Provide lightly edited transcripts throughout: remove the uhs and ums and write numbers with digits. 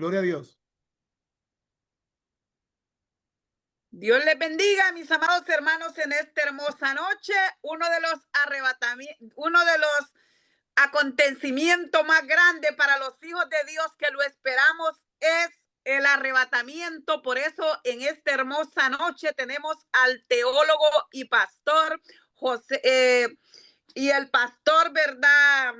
Gloria a Dios. Dios les bendiga, mis amados hermanos, en esta hermosa noche. Uno de los acontecimientos más grandes para los hijos de Dios que lo esperamos es el arrebatamiento. Por eso, en esta hermosa noche tenemos al teólogo y pastor José y el pastor, ¿verdad?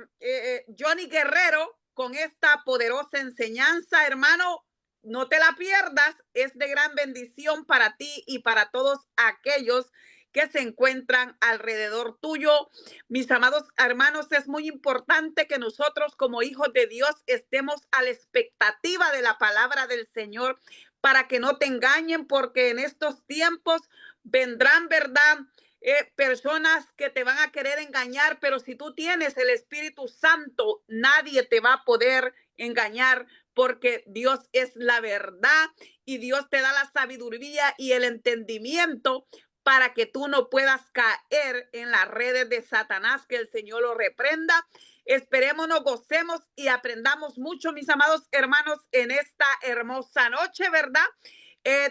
Johnny Guerrero, con esta poderosa enseñanza, hermano. No te la pierdas, es de gran bendición para ti y para todos aquellos que se encuentran alrededor tuyo. Mis amados hermanos, es muy importante que nosotros como hijos de Dios estemos a la expectativa de la palabra del Señor para que no te engañen, porque en estos tiempos vendrán, ¿verdad?, personas que te van a querer engañar, pero si tú tienes el Espíritu Santo, nadie te va a poder engañar, porque Dios es la verdad y Dios te da la sabiduría y el entendimiento para que tú no puedas caer en las redes de Satanás. Que el Señor lo reprenda. Esperemos, nos gocemos y aprendamos mucho, mis amados hermanos, en esta hermosa noche, ¿verdad?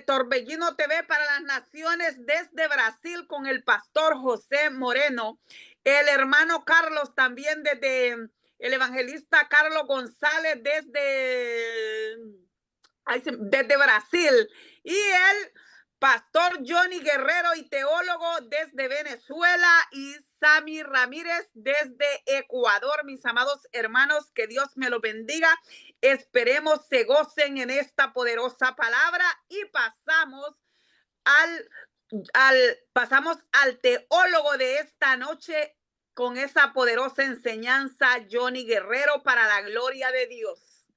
Torbellino TV para las naciones desde Brasil con el pastor José Moreno, el hermano Carlos también desde el evangelista Carlos González desde Brasil, y el pastor Johnny Guerrero y teólogo desde Venezuela, y Sammy Ramírez desde Ecuador. Mis amados hermanos, que Dios me los bendiga. Esperemos se gocen en esta poderosa palabra y pasamos al teólogo de esta noche con esa poderosa enseñanza, Johnny Guerrero, para la gloria de Dios.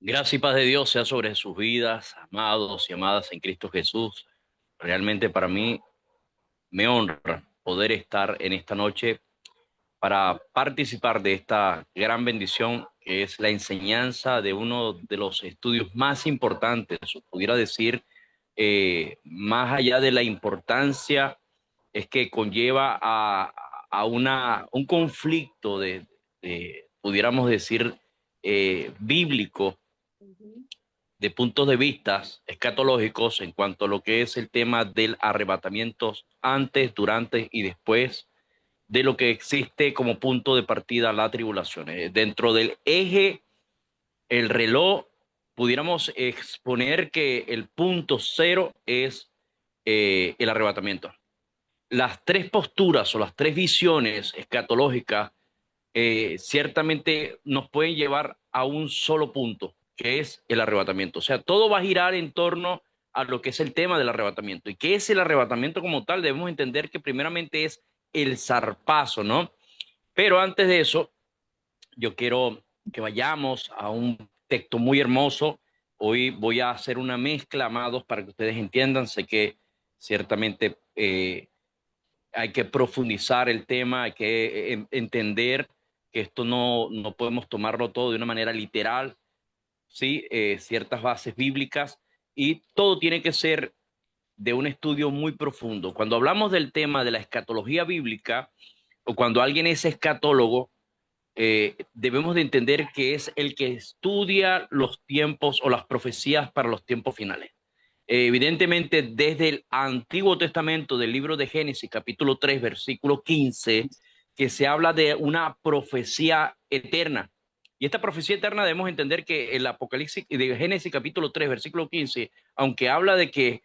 Gracia y paz de Dios sea sobre sus vidas, amados y amadas en Cristo Jesús. Realmente para mí me honra poder estar en esta noche para participar de esta gran bendición que es la enseñanza de uno de los estudios más importantes, o pudiera decir, más allá de la importancia, es que conlleva a un conflicto pudiéramos decir, bíblico, de puntos de vista escatológicos en cuanto a lo que es el tema del arrebatamiento antes, durante y después de lo que existe como punto de partida la tribulación. Dentro del eje, el reloj, pudiéramos exponer que el punto cero es el arrebatamiento. Las tres posturas o las tres visiones escatológicas ciertamente nos pueden llevar a un solo punto, que es el arrebatamiento. O sea, todo va a girar en torno a lo que es el tema del arrebatamiento. ¿Y qué es el arrebatamiento como tal? Debemos entender que primeramente es el zarpazo, ¿no? Pero antes de eso, yo quiero que vayamos a un texto muy hermoso. Hoy voy a hacer una mezcla, amados, para que ustedes entiendan. Sé que ciertamente hay que profundizar el tema, hay que entender que esto no podemos tomarlo todo de una manera literal, ¿sí? Ciertas bases bíblicas, y todo tiene que ser de un estudio muy profundo. Cuando hablamos del tema de la escatología bíblica, o cuando alguien es escatólogo, debemos de entender que es el que estudia los tiempos o las profecías para los tiempos finales. Evidentemente, desde el Antiguo Testamento, del libro de Génesis, capítulo 3, versículo 15, que se habla de una profecía eterna. Y esta profecía eterna debemos entender que el Apocalipsis de Génesis, capítulo 3, versículo 15, aunque habla de que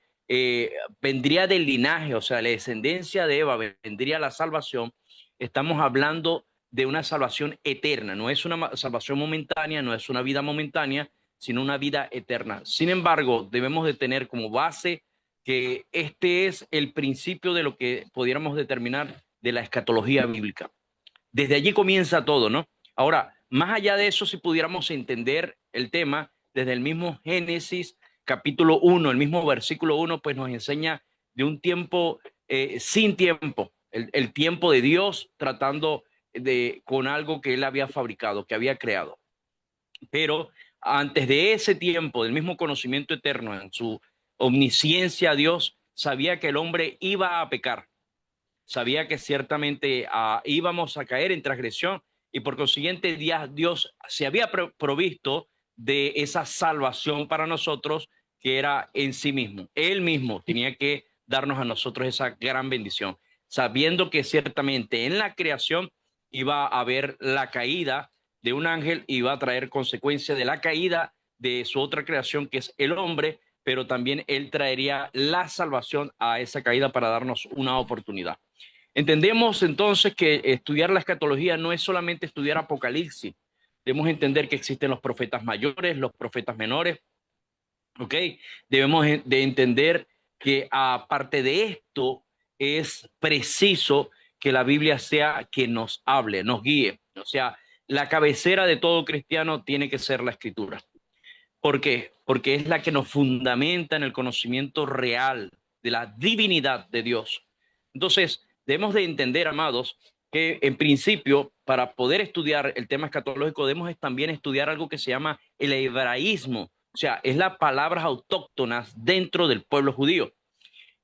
vendría del linaje, o sea, la descendencia de Eva, vendría la salvación, estamos hablando de una salvación eterna. No es una salvación momentánea, no es una vida momentánea, sino una vida eterna. Sin embargo, debemos de tener como base que este es el principio de lo que pudiéramos determinar de la escatología bíblica. Desde allí comienza todo, ¿no? Ahora, más allá de eso, si pudiéramos entender el tema, desde el mismo Génesis, capítulo 1, el mismo versículo 1, pues nos enseña de un tiempo sin tiempo, el tiempo de Dios tratando con algo que él había fabricado, que había creado. Pero antes de ese tiempo, del mismo conocimiento eterno, en su omnisciencia, Dios sabía que el hombre iba a pecar, sabía que ciertamente íbamos a caer en transgresión, y por consiguiente Dios se había provisto de esa salvación para nosotros que era en sí mismo. Él mismo tenía que darnos a nosotros esa gran bendición, sabiendo que ciertamente en la creación iba a haber la caída de un ángel, iba a traer consecuencia de la caída de su otra creación, que es el hombre, pero también él traería la salvación a esa caída para darnos una oportunidad. Entendemos entonces que estudiar la escatología no es solamente estudiar Apocalipsis. Debemos entender que existen los profetas mayores, los profetas menores, ¿ok? Debemos de entender que aparte de esto es preciso que la Biblia sea quien nos hable, nos guíe. O sea, la cabecera de todo cristiano tiene que ser la Escritura. ¿Por qué? Porque es la que nos fundamenta en el conocimiento real de la divinidad de Dios. Entonces, debemos de entender, amados, que en principio, para poder estudiar el tema escatológico, debemos también estudiar algo que se llama el hebraísmo. O sea, es las palabras autóctonas dentro del pueblo judío.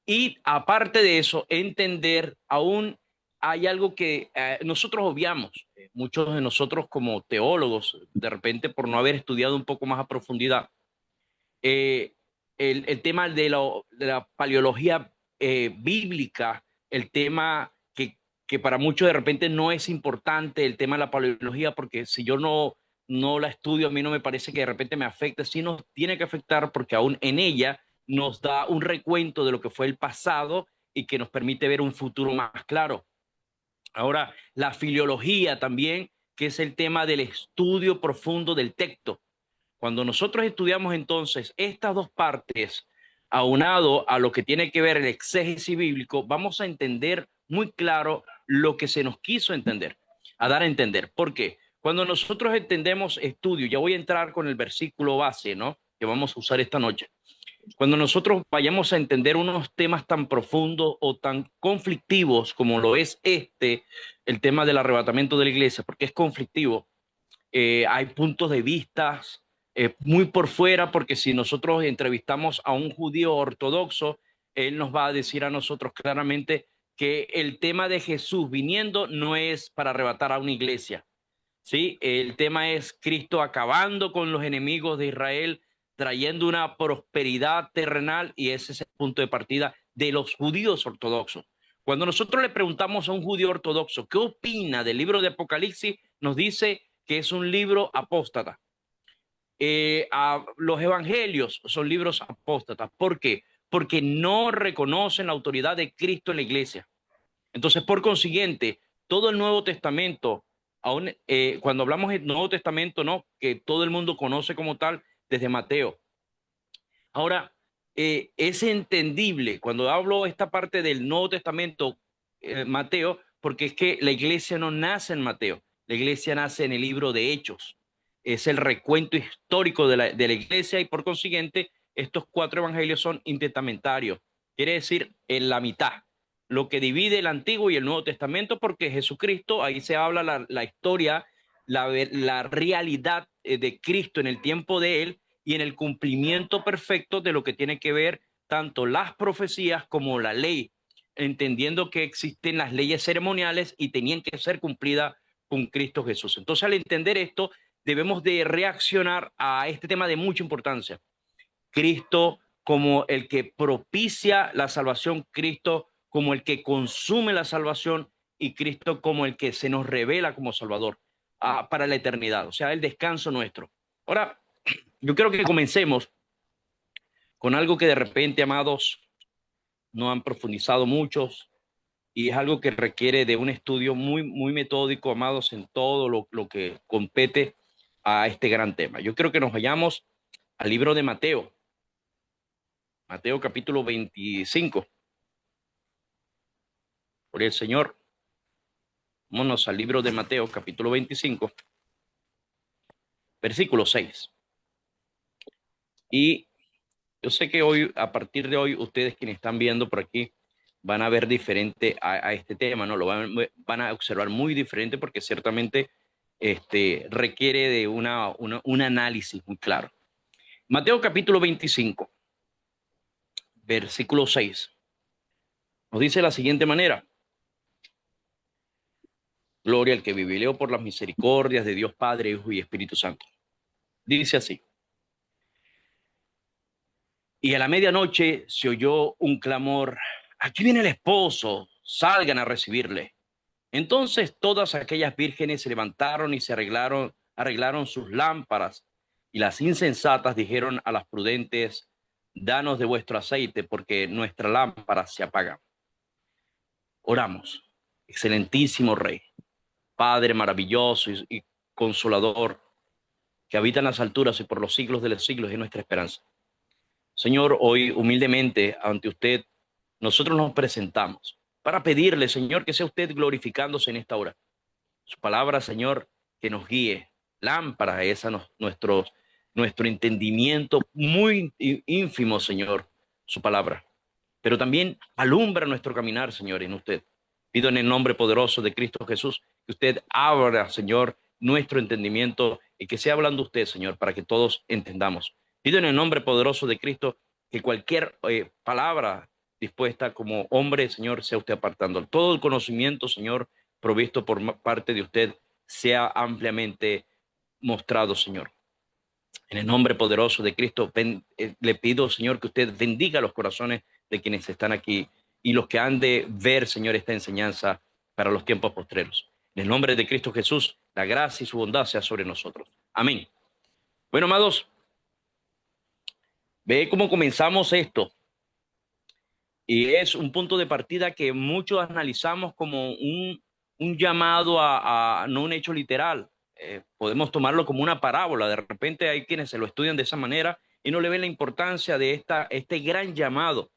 Y aparte de eso, entender aún hay algo que nosotros obviamos, muchos de nosotros como teólogos, de repente por no haber estudiado un poco más a profundidad, eh, el tema de la paleología bíblica, el tema que para muchos de repente no es importante, el tema de la paleología, porque si yo no la estudio, a mí no me parece que de repente me afecte, sí nos tiene que afectar porque aún en ella nos da un recuento de lo que fue el pasado y que nos permite ver un futuro más claro. Ahora, la filología también, que es el tema del estudio profundo del texto. Cuando nosotros estudiamos entonces estas dos partes, aunado a lo que tiene que ver el exégesis bíblico, vamos a entender muy claro lo que se nos quiso entender, a dar a entender. ¿Por qué? Cuando nosotros entendemos estudio, ya voy a entrar con el versículo base, ¿no? Que vamos a usar esta noche. Cuando nosotros vayamos a entender unos temas tan profundos o tan conflictivos como lo es el tema del arrebatamiento de la iglesia, porque es conflictivo, hay puntos de vista muy por fuera, porque si nosotros entrevistamos a un judío ortodoxo, él nos va a decir a nosotros claramente que el tema de Jesús viniendo no es para arrebatar a una iglesia, ¿sí? El tema es Cristo acabando con los enemigos de Israel, trayendo una prosperidad terrenal, y ese es el punto de partida de los judíos ortodoxos. Cuando nosotros le preguntamos a un judío ortodoxo qué opina del libro de Apocalipsis, nos dice que es un libro apóstata. Los evangelios son libros apóstatas. ¿Por qué? Porque no reconocen la autoridad de Cristo en la iglesia. Entonces, por consiguiente, todo el Nuevo Testamento, aún, cuando hablamos del Nuevo Testamento, ¿no? Que todo el mundo conoce como tal, desde Mateo. Ahora, es entendible cuando hablo esta parte del Nuevo Testamento, Mateo, porque es que la iglesia no nace en Mateo, la iglesia nace en el libro de Hechos. Es el recuento histórico de la iglesia y por consiguiente, estos cuatro evangelios son intertestamentarios. Quiere decir, en la mitad, lo que divide el Antiguo y el Nuevo Testamento, porque Jesucristo, ahí se habla la historia, la realidad de Cristo en el tiempo de él y en el cumplimiento perfecto de lo que tiene que ver tanto las profecías como la ley, entendiendo que existen las leyes ceremoniales y tenían que ser cumplidas con Cristo Jesús. Entonces, al entender esto, debemos de reaccionar a este tema de mucha importancia. Cristo como el que propicia la salvación, Cristo como el que consume la salvación y Cristo como el que se nos revela como Salvador para la eternidad, o sea, el descanso nuestro. Ahora, yo creo que comencemos con algo que de repente, amados, no han profundizado muchos y es algo que requiere de un estudio muy metódico, amados, en todo lo que compete a este gran tema. Yo creo que nos vayamos al libro de Mateo, Mateo capítulo 25. Por el Señor, vámonos al libro de Mateo capítulo 25, versículo 6. Y yo sé que hoy, a partir de hoy, ustedes quienes están viendo por aquí, van a ver diferente a este tema, ¿no? Lo van a observar muy diferente porque ciertamente requiere de un análisis muy claro. Mateo capítulo 25, versículo 6, nos dice de la siguiente manera: Gloria al que vive. Leo por las misericordias de Dios Padre, Hijo y Espíritu Santo. Dice así: y a la medianoche se oyó un clamor: aquí viene el esposo, salgan a recibirle. Entonces todas aquellas vírgenes se levantaron y se arreglaron sus lámparas. Y las insensatas dijeron a las prudentes: danos de vuestro aceite, porque nuestra lámpara se apaga. Oramos. Excelentísimo Rey, Padre maravilloso y consolador, que habita en las alturas y por los siglos de los siglos es nuestra esperanza. Señor, hoy humildemente ante usted nosotros nos presentamos para pedirle, Señor, que sea usted glorificándose en esta hora. Su palabra, Señor, que nos guíe. Lámpara es a nuestro entendimiento muy ínfimo, Señor, su palabra. Pero también alumbra nuestro caminar, Señor, en usted. Pido en el nombre poderoso de Cristo Jesús que usted abra, Señor, nuestro entendimiento y que sea hablando usted, Señor, para que todos entendamos. Pido en el nombre poderoso de Cristo que cualquier palabra dispuesta como hombre, Señor, sea usted apartando. Todo el conocimiento, Señor, provisto por parte de usted, sea ampliamente mostrado, Señor. En el nombre poderoso de Cristo, le pido, Señor, que usted bendiga los corazones de quienes están aquí y los que han de ver, Señor, esta enseñanza para los tiempos postreros. En el nombre de Cristo Jesús, la gracia y su bondad sea sobre nosotros. Amén. Bueno, amados, ve cómo comenzamos esto. Y es un punto de partida que muchos analizamos como un llamado a no un hecho literal. Podemos tomarlo como una parábola. De repente hay quienes se lo estudian de esa manera y no le ven la importancia de este gran llamado.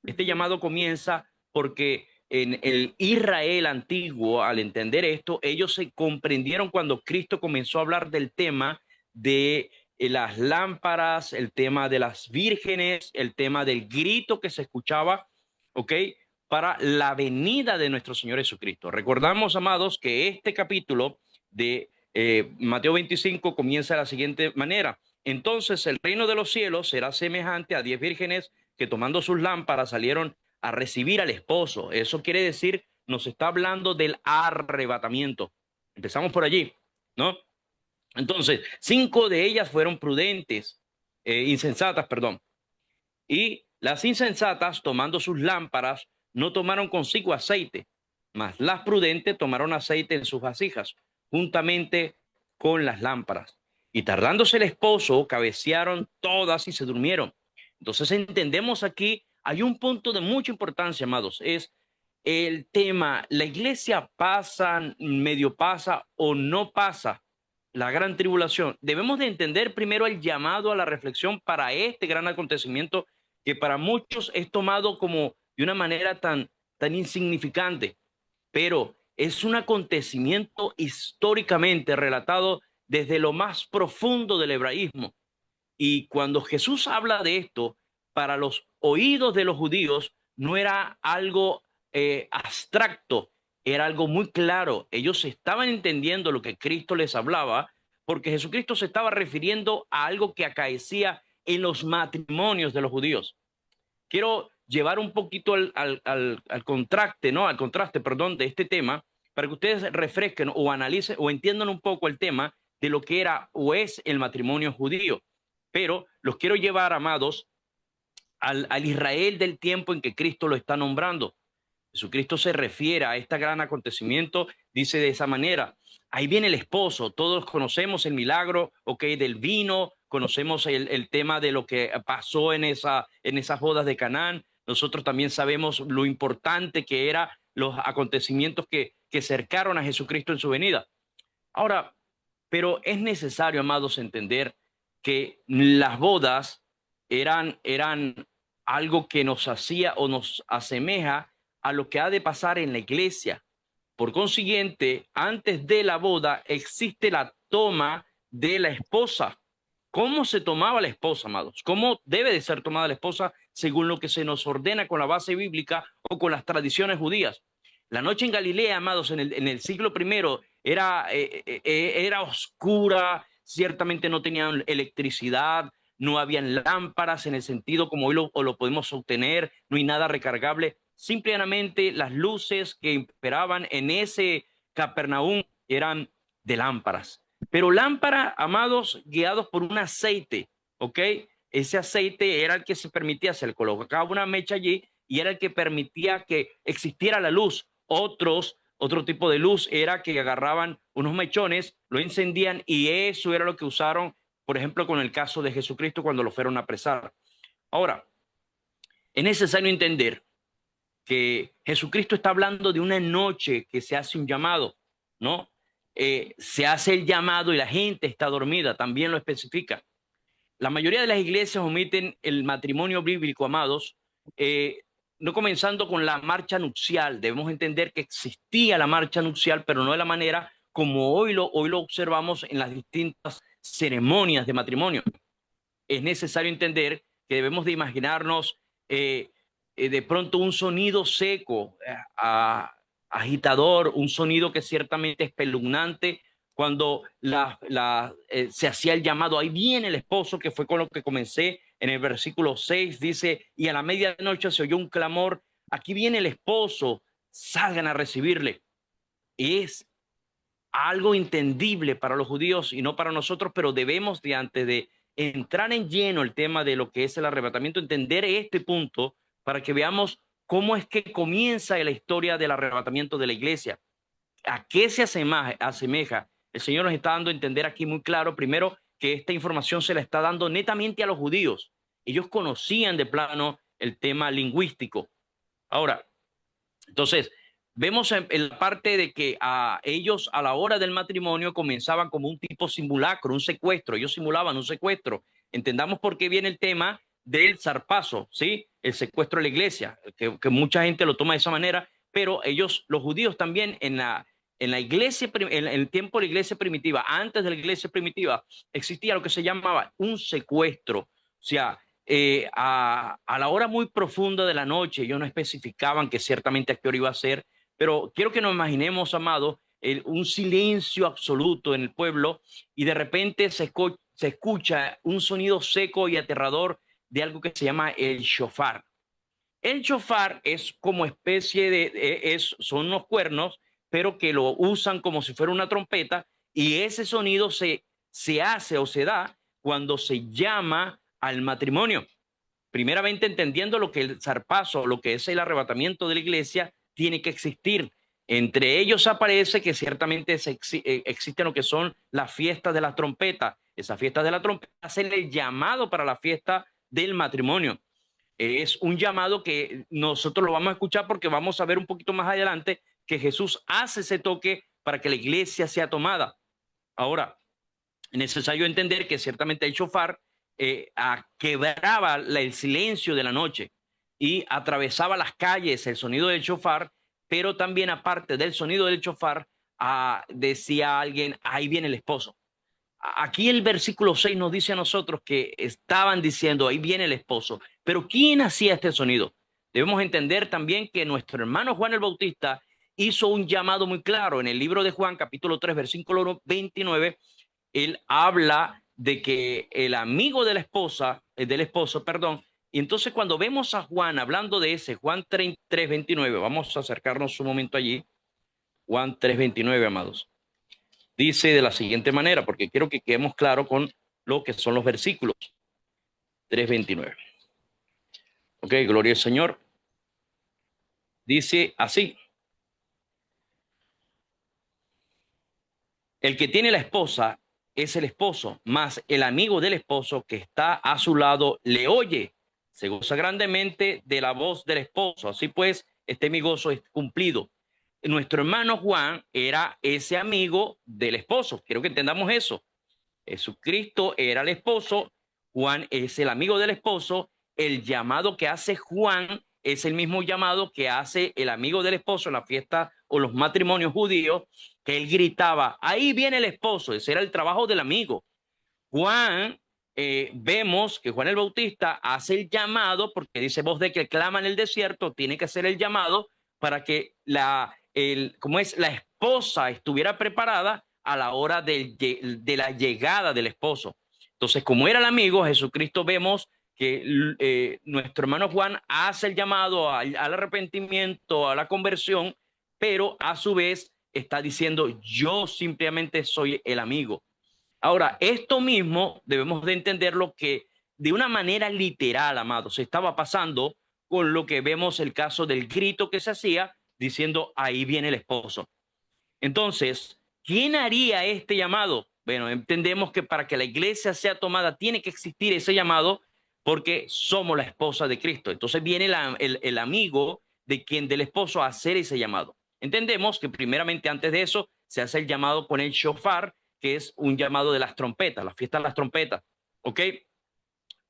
Este llamado comienza porque en el Israel antiguo, al entender esto, ellos se comprendieron cuando Cristo comenzó a hablar del tema de las lámparas, el tema de las vírgenes, el tema del grito que se escuchaba, ¿ok? Para la venida de nuestro Señor Jesucristo. Recordamos, amados, que este capítulo de Mateo 25 comienza de la siguiente manera. Entonces el reino de los cielos será semejante a 10 vírgenes que tomando sus lámparas salieron a recibir al esposo. Eso quiere decir, nos está hablando del arrebatamiento. Empezamos por allí, ¿no? Entonces, 5 de ellas fueron prudentes, insensatas, perdón. Y las insensatas, tomando sus lámparas, no tomaron consigo aceite, mas las prudentes tomaron aceite en sus vasijas, juntamente con las lámparas. Y tardándose el esposo, cabecearon todas y se durmieron. Entonces entendemos aquí, hay un punto de mucha importancia, amados, es el tema, la iglesia pasa, medio pasa o no pasa la gran tribulación. Debemos de entender primero el llamado a la reflexión para este gran acontecimiento que para muchos es tomado como de una manera tan insignificante, pero es un acontecimiento históricamente relatado desde lo más profundo del hebraísmo. Y cuando Jesús habla de esto, para los oídos de los judíos no era algo abstracto, era algo muy claro. Ellos estaban entendiendo lo que Cristo les hablaba, porque Jesucristo se estaba refiriendo a algo que acaecía en los matrimonios de los judíos. Quiero llevar un poquito al contraste, ¿no? Al contraste, perdón, de este tema, para que ustedes refresquen o analicen o entiendan un poco el tema de lo que era o es el matrimonio judío. Pero los quiero llevar, amados, al Israel del tiempo en que Cristo lo está nombrando. Jesucristo se refiere a este gran acontecimiento, dice de esa manera: ahí viene el esposo. Todos conocemos el milagro, del vino, conocemos el tema de lo que pasó en esas bodas de Canaán. Nosotros también sabemos lo importante que eran los acontecimientos que cercaron a Jesucristo en su venida. Ahora, pero es necesario, amados, entender que las bodas eran algo que nos hacía o nos asemeja a lo que ha de pasar en la iglesia. Por consiguiente, antes de la boda existe la toma de la esposa. ¿Cómo se tomaba la esposa, amados? ¿Cómo debe de ser tomada la esposa según lo que se nos ordena con la base bíblica o con las tradiciones judías? La noche en Galilea, amados, en el siglo I era oscura, ciertamente no tenían electricidad, no habían lámparas en el sentido como hoy lo podemos obtener, no hay nada recargable. Simplemente las luces que imperaban en Capernaum eran de lámparas. Pero lámparas, amados, guiados por un aceite, ¿ok? Ese aceite era el que se permitía, se le colocaba una mecha allí y era el que permitía que existiera la luz. Otro tipo de luz era que agarraban unos mechones, lo encendían y eso era lo que usaron, por ejemplo, con el caso de Jesucristo cuando lo fueron a apresar. Ahora, es necesario entender que Jesucristo está hablando de una noche que se hace un llamado, ¿no? Se hace el llamado y la gente está dormida, también lo especifica. La mayoría de las iglesias omiten el matrimonio bíblico, amados, no comenzando con la marcha nupcial. Debemos entender que existía la marcha nupcial, pero no de la manera como hoy lo observamos en las distintas ceremonias de matrimonio. Es necesario entender que debemos de imaginarnos de pronto un sonido seco, agitador, un sonido que ciertamente espeluznante cuando se hacía el llamado. Ahí viene el esposo, que fue con lo que comencé en el versículo 6, dice, y a la medianoche se oyó un clamor, aquí viene el esposo, salgan a recibirle. Es algo entendible para los judíos y no para nosotros, pero debemos de antes de entrar en lleno el tema de lo que es el arrebatamiento, entender este punto para que veamos cómo es que comienza la historia del arrebatamiento de la iglesia. ¿A qué se asemeja? El Señor nos está dando a entender aquí muy claro, primero, que esta información se la está dando netamente a los judíos. Ellos conocían de plano el tema lingüístico. Ahora, entonces, vemos en la parte de que a ellos a la hora del matrimonio comenzaban como un tipo simulacro, un secuestro. Ellos simulaban un secuestro. Entendamos por qué viene el tema del zarpazo, ¿sí? El secuestro de la iglesia, que mucha gente lo toma de esa manera, pero ellos, los judíos también en la iglesia, en el tiempo de la iglesia primitiva, antes de la iglesia primitiva, existía lo que se llamaba un secuestro. O sea, a la hora muy profunda de la noche, ellos no especificaban que ciertamente a qué hora iba a ser, pero quiero que nos imaginemos, amado, un silencio absoluto en el pueblo y de repente se escucha un sonido seco y aterrador de algo que se llama el shofar. El shofar es como especie son unos cuernos, pero que lo usan como si fuera una trompeta y ese sonido se hace o se da cuando se llama al matrimonio. Primeramente entendiendo lo que el zarpazo, lo que es el arrebatamiento de la iglesia, tiene que existir. Entre ellos aparece que ciertamente existen lo que son las fiestas de la trompeta. Esas fiestas de la trompeta hacen el llamado para la fiesta del matrimonio. Es un llamado que nosotros lo vamos a escuchar porque vamos a ver un poquito más adelante que Jesús hace ese toque para que la iglesia sea tomada. Ahora, es necesario entender que ciertamente el shofar quebraba el silencio de la noche y atravesaba las calles el sonido del shofar, pero también aparte del sonido del shofar, decía alguien, ahí viene el esposo. Aquí el versículo 6 nos dice a nosotros que estaban diciendo, ahí viene el esposo. Pero ¿quién hacía este sonido? Debemos entender también que nuestro hermano Juan el Bautista hizo un llamado muy claro en el libro de Juan, capítulo 3, versículo 29. Él habla de que el amigo de la esposa, del esposo, perdón, y entonces cuando vemos a Juan hablando de ese, Juan 3, 29, vamos a acercarnos un momento allí, Juan 3, 29, amados. Dice de la siguiente manera, porque quiero que quedemos claros con lo que son los versículos. 3:29. Ok, gloria al Señor. Dice así. El que tiene la esposa es el esposo, mas el amigo del esposo que está a su lado le oye, se goza grandemente de la voz del esposo. Así pues, este mi gozo es cumplido. Nuestro hermano Juan era ese amigo del esposo. Quiero que entendamos eso. Jesucristo era el esposo, Juan es el amigo del esposo, el llamado que hace Juan es el mismo llamado que hace el amigo del esposo en la fiesta o los matrimonios judíos, que él gritaba, ahí viene el esposo, ese era el trabajo del amigo. Juan, vemos que Juan el Bautista hace el llamado, porque dice voz de que clama en el desierto, tiene que hacer el llamado para que como es, la esposa estuviera preparada a la hora de la llegada del esposo. Entonces, como era el amigo, Jesucristo vemos que nuestro hermano Juan hace el llamado al arrepentimiento, a la conversión, pero a su vez está diciendo, yo simplemente soy el amigo. Ahora, esto mismo debemos de entenderlo que de una manera literal, amados, se estaba pasando con lo que vemos el caso del grito que se hacía diciendo, ahí viene el esposo. Entonces, ¿quién haría este llamado? Bueno, entendemos que para que la iglesia sea tomada tiene que existir ese llamado porque somos la esposa de Cristo. Entonces viene el amigo de quien del esposo a hacer ese llamado. Entendemos que primeramente antes de eso se hace el llamado con el shofar, que es un llamado de las trompetas, la fiesta de las trompetas, ¿ok?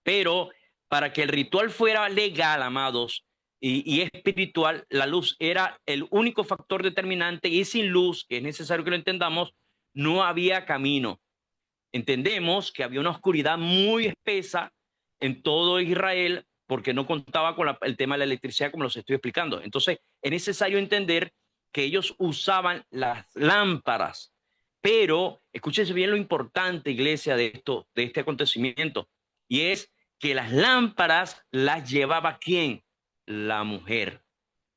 Pero para que el ritual fuera legal, amados, y espiritual, la luz era el único factor determinante y sin luz, que es necesario que lo entendamos, no había camino. Entendemos que había una oscuridad muy espesa en todo Israel porque no contaba con el tema de la electricidad como los estoy explicando. Entonces, es necesario entender que ellos usaban las lámparas, pero escúchense bien lo importante, iglesia, de esto, de este acontecimiento, y es que las lámparas las llevaba ¿quién? La mujer,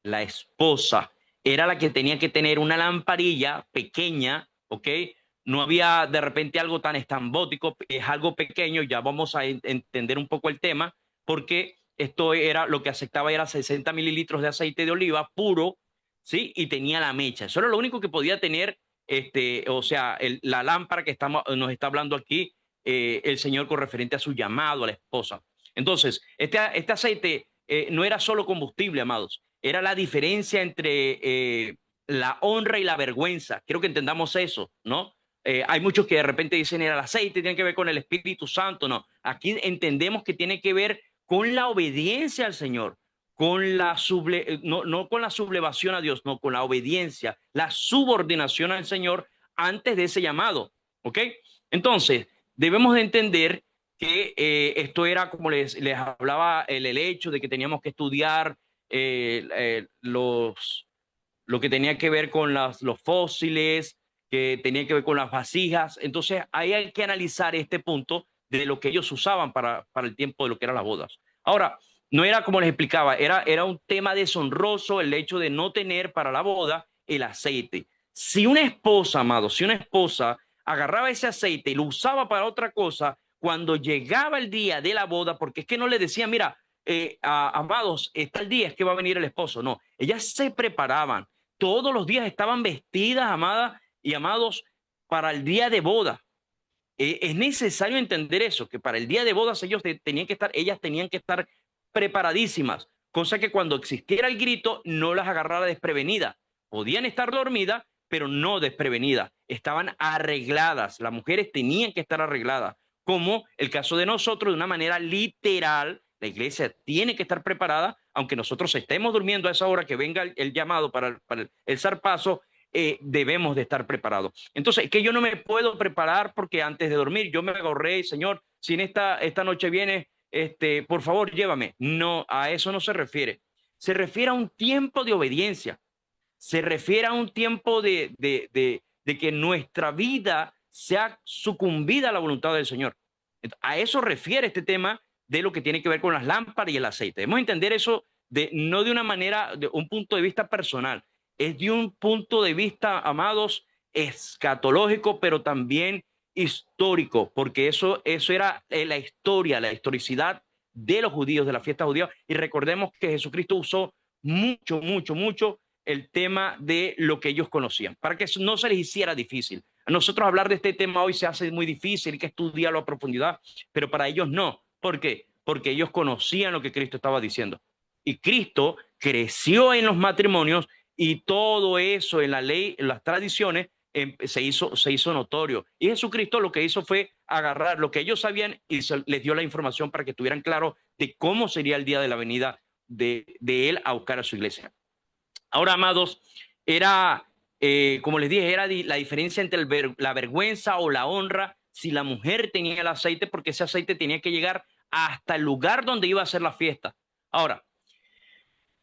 la esposa. Era la que tenía que tener una lamparilla pequeña, ¿ok? No había de repente algo tan estambótico, es algo pequeño, ya vamos a entender un poco el tema, porque esto era lo que aceptaba era 60 mililitros de aceite de oliva puro, ¿sí? Y tenía la mecha. Eso era lo único que podía tener, o sea, la lámpara que nos está hablando aquí el Señor con referente a su llamado a la esposa. Entonces, este aceite no era solo combustible, amados, era la diferencia entre la honra y la vergüenza. Quiero que entendamos eso, ¿no? Hay muchos que de repente dicen era el aceite, tiene que ver con el Espíritu Santo. No, aquí entendemos que tiene que ver con la obediencia al Señor, con no con la sublevación a Dios, no, con la obediencia, la subordinación al Señor antes de ese llamado, ¿ok? Entonces, debemos de entender que esto era, como les hablaba, el hecho de que teníamos que estudiar lo que tenía que ver con los fósiles, que tenía que ver con las vasijas. Entonces, ahí hay que analizar este punto de lo que ellos usaban para el tiempo de lo que eran las bodas. Ahora, no era como les explicaba, era un tema deshonroso el hecho de no tener para la boda el aceite. Si una esposa, amado, si una esposa agarraba ese aceite y lo usaba para otra cosa, cuando llegaba el día de la boda, porque es que no le decían, mira, amados, está el día, es que va a venir el esposo. No, ellas se preparaban. Todos los días estaban vestidas, amadas y amados, para el día de boda. Es necesario entender eso, que para el día de bodas ellas tenían que estar preparadísimas, cosa que cuando existiera el grito no las agarrara desprevenidas. Podían estar dormidas, pero no desprevenidas. Estaban arregladas. Las mujeres tenían que estar arregladas. Como el caso de nosotros, de una manera literal, la iglesia tiene que estar preparada, aunque nosotros estemos durmiendo a esa hora que venga el llamado para el zarpazo, debemos de estar preparados. Entonces, que yo no me puedo preparar porque antes de dormir yo me ahorré, Señor, si en esta noche viene, por favor, llévame. No, a eso no se refiere. Se refiere a un tiempo de obediencia. Se refiere a un tiempo de que nuestra vida sea sucumbida a la voluntad del Señor. A eso refiere este tema de lo que tiene que ver con las lámparas y el aceite. Debemos entender eso no de una manera, de un punto de vista personal, es de un punto de vista, amados, escatológico, pero también histórico, porque eso era la historia, la historicidad de los judíos, de la fiesta judía. Y recordemos que Jesucristo usó mucho, mucho, mucho el tema de lo que ellos conocían, para que no se les hiciera difícil. A nosotros hablar de este tema hoy se hace muy difícil, hay que estudiarlo a profundidad, pero para ellos no. ¿Por qué? Porque ellos conocían lo que Cristo estaba diciendo. Y Cristo creció en los matrimonios y todo eso en la ley, en las tradiciones, se hizo notorio. Y Jesucristo lo que hizo fue agarrar lo que ellos sabían y les dio la información para que tuvieran claro de cómo sería el día de la venida de él a buscar a su iglesia. Ahora, amados, como les dije, era la diferencia entre la vergüenza o la honra si la mujer tenía el aceite, porque ese aceite tenía que llegar hasta el lugar donde iba a ser la fiesta. Ahora,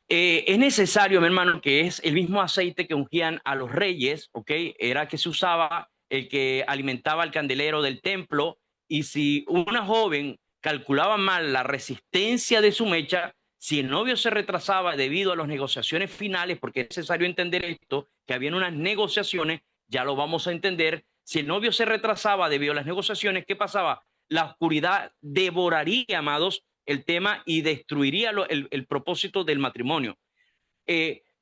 es necesario, mi hermano, que es el mismo aceite que ungían a los reyes, ¿ok? Era que se usaba el que alimentaba el candelero del templo, y si una joven calculaba mal la resistencia de su mecha, si el novio se retrasaba debido a las negociaciones finales, porque es necesario entender esto, que habían unas negociaciones, ya lo vamos a entender. Si el novio se retrasaba debido a las negociaciones, ¿qué pasaba? La oscuridad devoraría, amados, el tema y destruiría el propósito del matrimonio.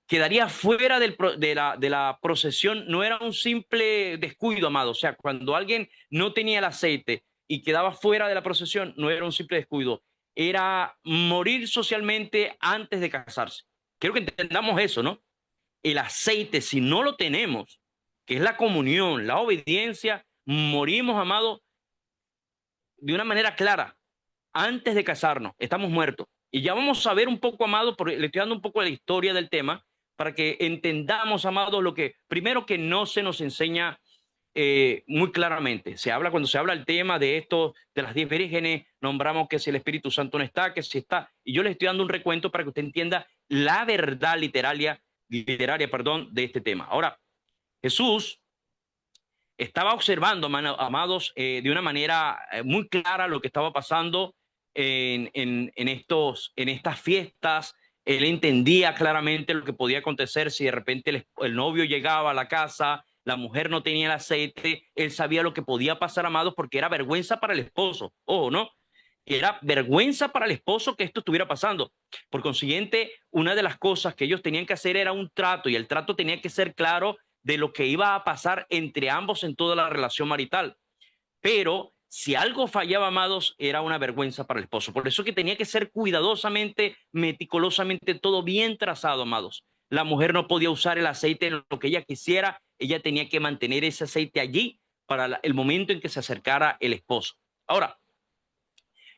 Quedaría fuera de la procesión, no era un simple descuido, amado. O sea, cuando alguien no tenía el aceite y quedaba fuera de la procesión, no era un simple descuido, era morir socialmente antes de casarse. Quiero que entendamos eso, ¿no? El aceite, si no lo tenemos, que es la comunión, la obediencia, morimos, amado, de una manera clara, antes de casarnos, estamos muertos. Y ya vamos a ver un poco, amado, porque le estoy dando un poco de la historia del tema, para que entendamos, amado, lo que primero que no se nos enseña muy claramente. Cuando se habla el tema de esto, de las 10 vírgenes, nombramos que si el Espíritu Santo no está, que si está, y yo le estoy dando un recuento para que usted entienda la verdad literaria, perdón, de este tema. Ahora, Jesús estaba observando, amados, de una manera muy clara lo que estaba pasando en estas fiestas. Él entendía claramente lo que podía acontecer si de repente el novio llegaba a la casa, la mujer no tenía el aceite. Él sabía lo que podía pasar, amados, porque era vergüenza para el esposo. Ojo, ¿no? Era vergüenza para el esposo que esto estuviera pasando. Por consiguiente, una de las cosas que ellos tenían que hacer era un trato, y el trato tenía que ser claro de lo que iba a pasar entre ambos en toda la relación marital. Pero si algo fallaba, amados, era una vergüenza para el esposo. Por eso que tenía que ser cuidadosamente, meticulosamente, todo bien trazado, amados. La mujer no podía usar el aceite en lo que ella quisiera. Ella tenía que mantener ese aceite allí para el momento en que se acercara el esposo. Ahora,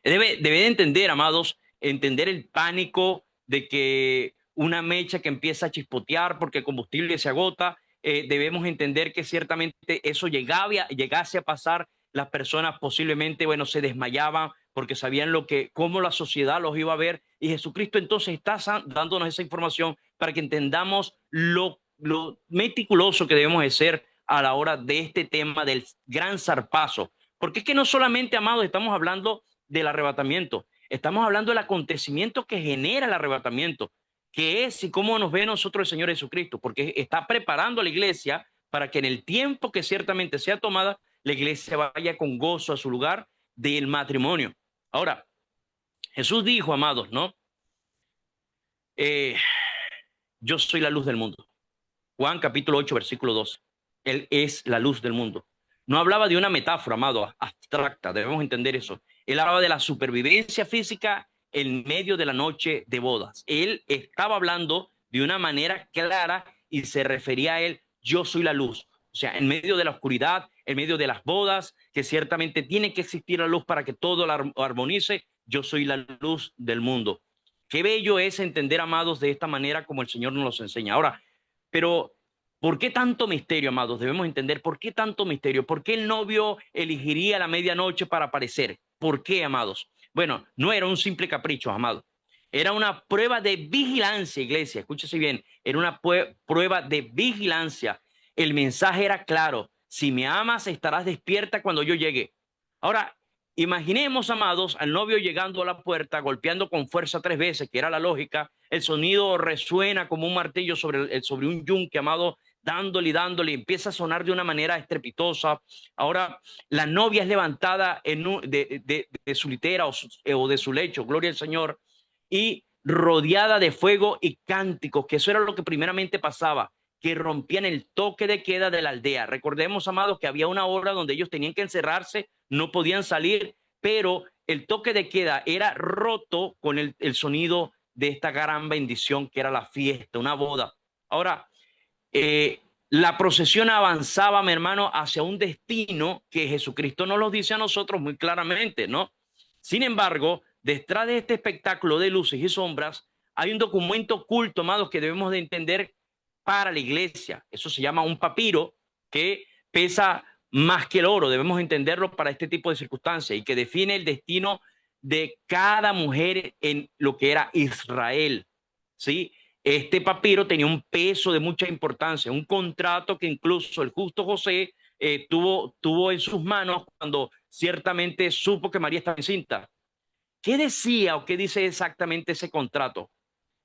debe de entender, amados, entender el pánico de que una mecha que empieza a chispotear porque el combustible se agota. Debemos entender que ciertamente eso llegase a pasar. Las personas posiblemente, bueno, se desmayaban porque sabían cómo la sociedad los iba a ver. Y Jesucristo entonces está dándonos esa información para que entendamos lo meticuloso que debemos de ser a la hora de este tema del gran zarpazo. Porque es que no solamente, amados, estamos hablando del arrebatamiento, estamos hablando del acontecimiento que genera el arrebatamiento, que es y cómo nos ve nosotros el Señor Jesucristo, porque está preparando a la iglesia para que en el tiempo que ciertamente sea tomada, la iglesia vaya con gozo a su lugar del matrimonio. Ahora, Jesús dijo, amados, ¿no? Yo soy la luz del mundo. Juan capítulo 8, versículo 12. Él es la luz del mundo. No hablaba de una metáfora, amado, abstracta, debemos entender eso. Él hablaba de la supervivencia física en medio de la noche de bodas. Él estaba hablando de una manera clara y se refería a él, yo soy la luz. O sea, en medio de la oscuridad, en medio de las bodas, que ciertamente tiene que existir la luz para que todo lo armonice, yo soy la luz del mundo. Qué bello es entender, amados, de esta manera como el Señor nos los enseña. Ahora, pero ¿por qué tanto misterio, amados? Debemos entender por qué tanto misterio. ¿Por qué el novio elegiría la medianoche para aparecer? ¿Por qué, amados? Bueno, no era un simple capricho, amados. Era una prueba de vigilancia, iglesia. Escúchese bien. Era una prueba de vigilancia. El mensaje era claro. Si me amas, estarás despierta cuando yo llegue. Ahora, imaginemos, amados, al novio llegando a la puerta, golpeando con fuerza 3 veces, que era la lógica. El sonido resuena como un martillo sobre un yunque, amado, dándole y dándole, empieza a sonar de una manera estrepitosa. Ahora, la novia es levantada de su litera o de su lecho, gloria al Señor, y rodeada de fuego y cánticos, que eso era lo que primeramente pasaba, que rompían el toque de queda de la aldea. Recordemos, amados, que había una hora donde ellos tenían que encerrarse, no podían salir, pero el toque de queda era roto con el sonido de esta gran bendición que era la fiesta, una boda. Ahora, la procesión avanzaba, mi hermano, hacia un destino que Jesucristo nos lo dice a nosotros muy claramente, ¿no? Sin embargo, detrás de este espectáculo de luces y sombras, hay un documento oculto, amados, que debemos de entender para la iglesia. Eso se llama un papiro, que pesa más que el oro, debemos entenderlo para este tipo de circunstancias, y que define el destino de cada mujer en lo que era Israel, ¿sí? Este papiro tenía un peso de mucha importancia, un contrato que incluso el justo José tuvo en sus manos cuando ciertamente supo que María estaba encinta. ¿Qué decía o qué dice exactamente ese contrato?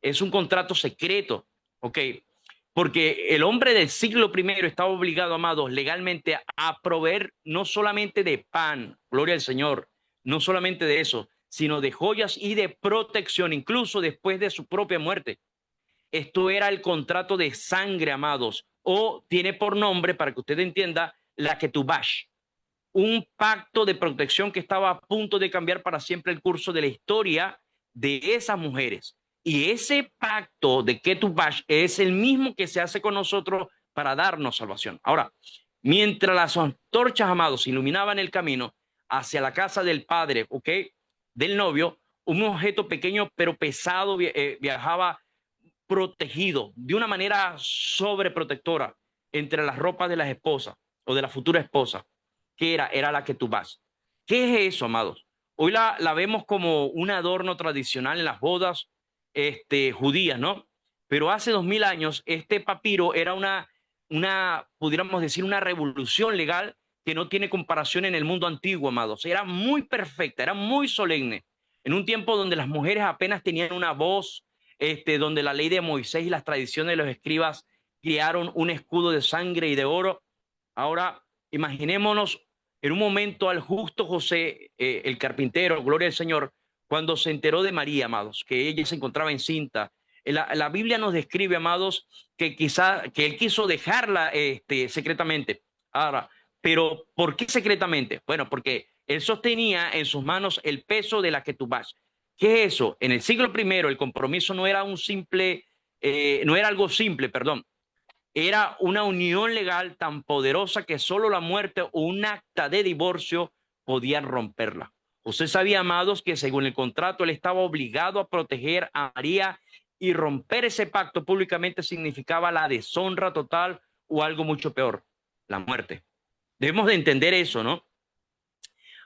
Es un contrato secreto, ¿ok? porque el hombre del siglo primero estaba obligado, amados, legalmente a proveer no solamente de pan, gloria al Señor, no solamente de eso, sino de joyas y de protección, incluso después de su propia muerte. Esto era el contrato de sangre, amados, o tiene por nombre, para que usted entienda, la Ketubash, un pacto de protección que estaba a punto de cambiar para siempre el curso de la historia de esas mujeres. Y ese pacto de Ketubash es el mismo que se hace con nosotros para darnos salvación. Ahora, mientras las antorchas, amados, iluminaban el camino hacia la casa del padre, ¿ok? Del novio, un objeto pequeño pero pesado viajaba protegido de una manera sobreprotectora entre las ropas de las esposas o de la futura esposa. ¿Qué era? Era la que tú vas. ¿Qué es eso, amados? Hoy la vemos como un adorno tradicional en las bodas judías, ¿no? Pero hace 2000 años este papiro era pudiéramos decir, una revolución legal que no tiene comparación en el mundo antiguo, amados. Era muy perfecta, era muy solemne. En un tiempo donde las mujeres apenas tenían una voz, donde la ley de Moisés y las tradiciones de los escribas crearon un escudo de sangre y de oro. Ahora, imaginémonos en un momento al justo José, el carpintero, gloria al Señor, cuando se enteró de María, amados, que ella se encontraba encinta. La Biblia nos describe, amados, que quizá que él quiso dejarla secretamente. Ahora, pero ¿por qué secretamente? Bueno, porque él sostenía en sus manos el peso de la Ketubás. ¿Qué es eso? En el siglo primero el compromiso no era no era algo simple, perdón. Era una unión legal tan poderosa que solo la muerte o un acta de divorcio podían romperla. Usted sabía, amados, que según el contrato él estaba obligado a proteger a María, y romper ese pacto públicamente significaba la deshonra total o algo mucho peor, la muerte. Debemos de entender eso, ¿no?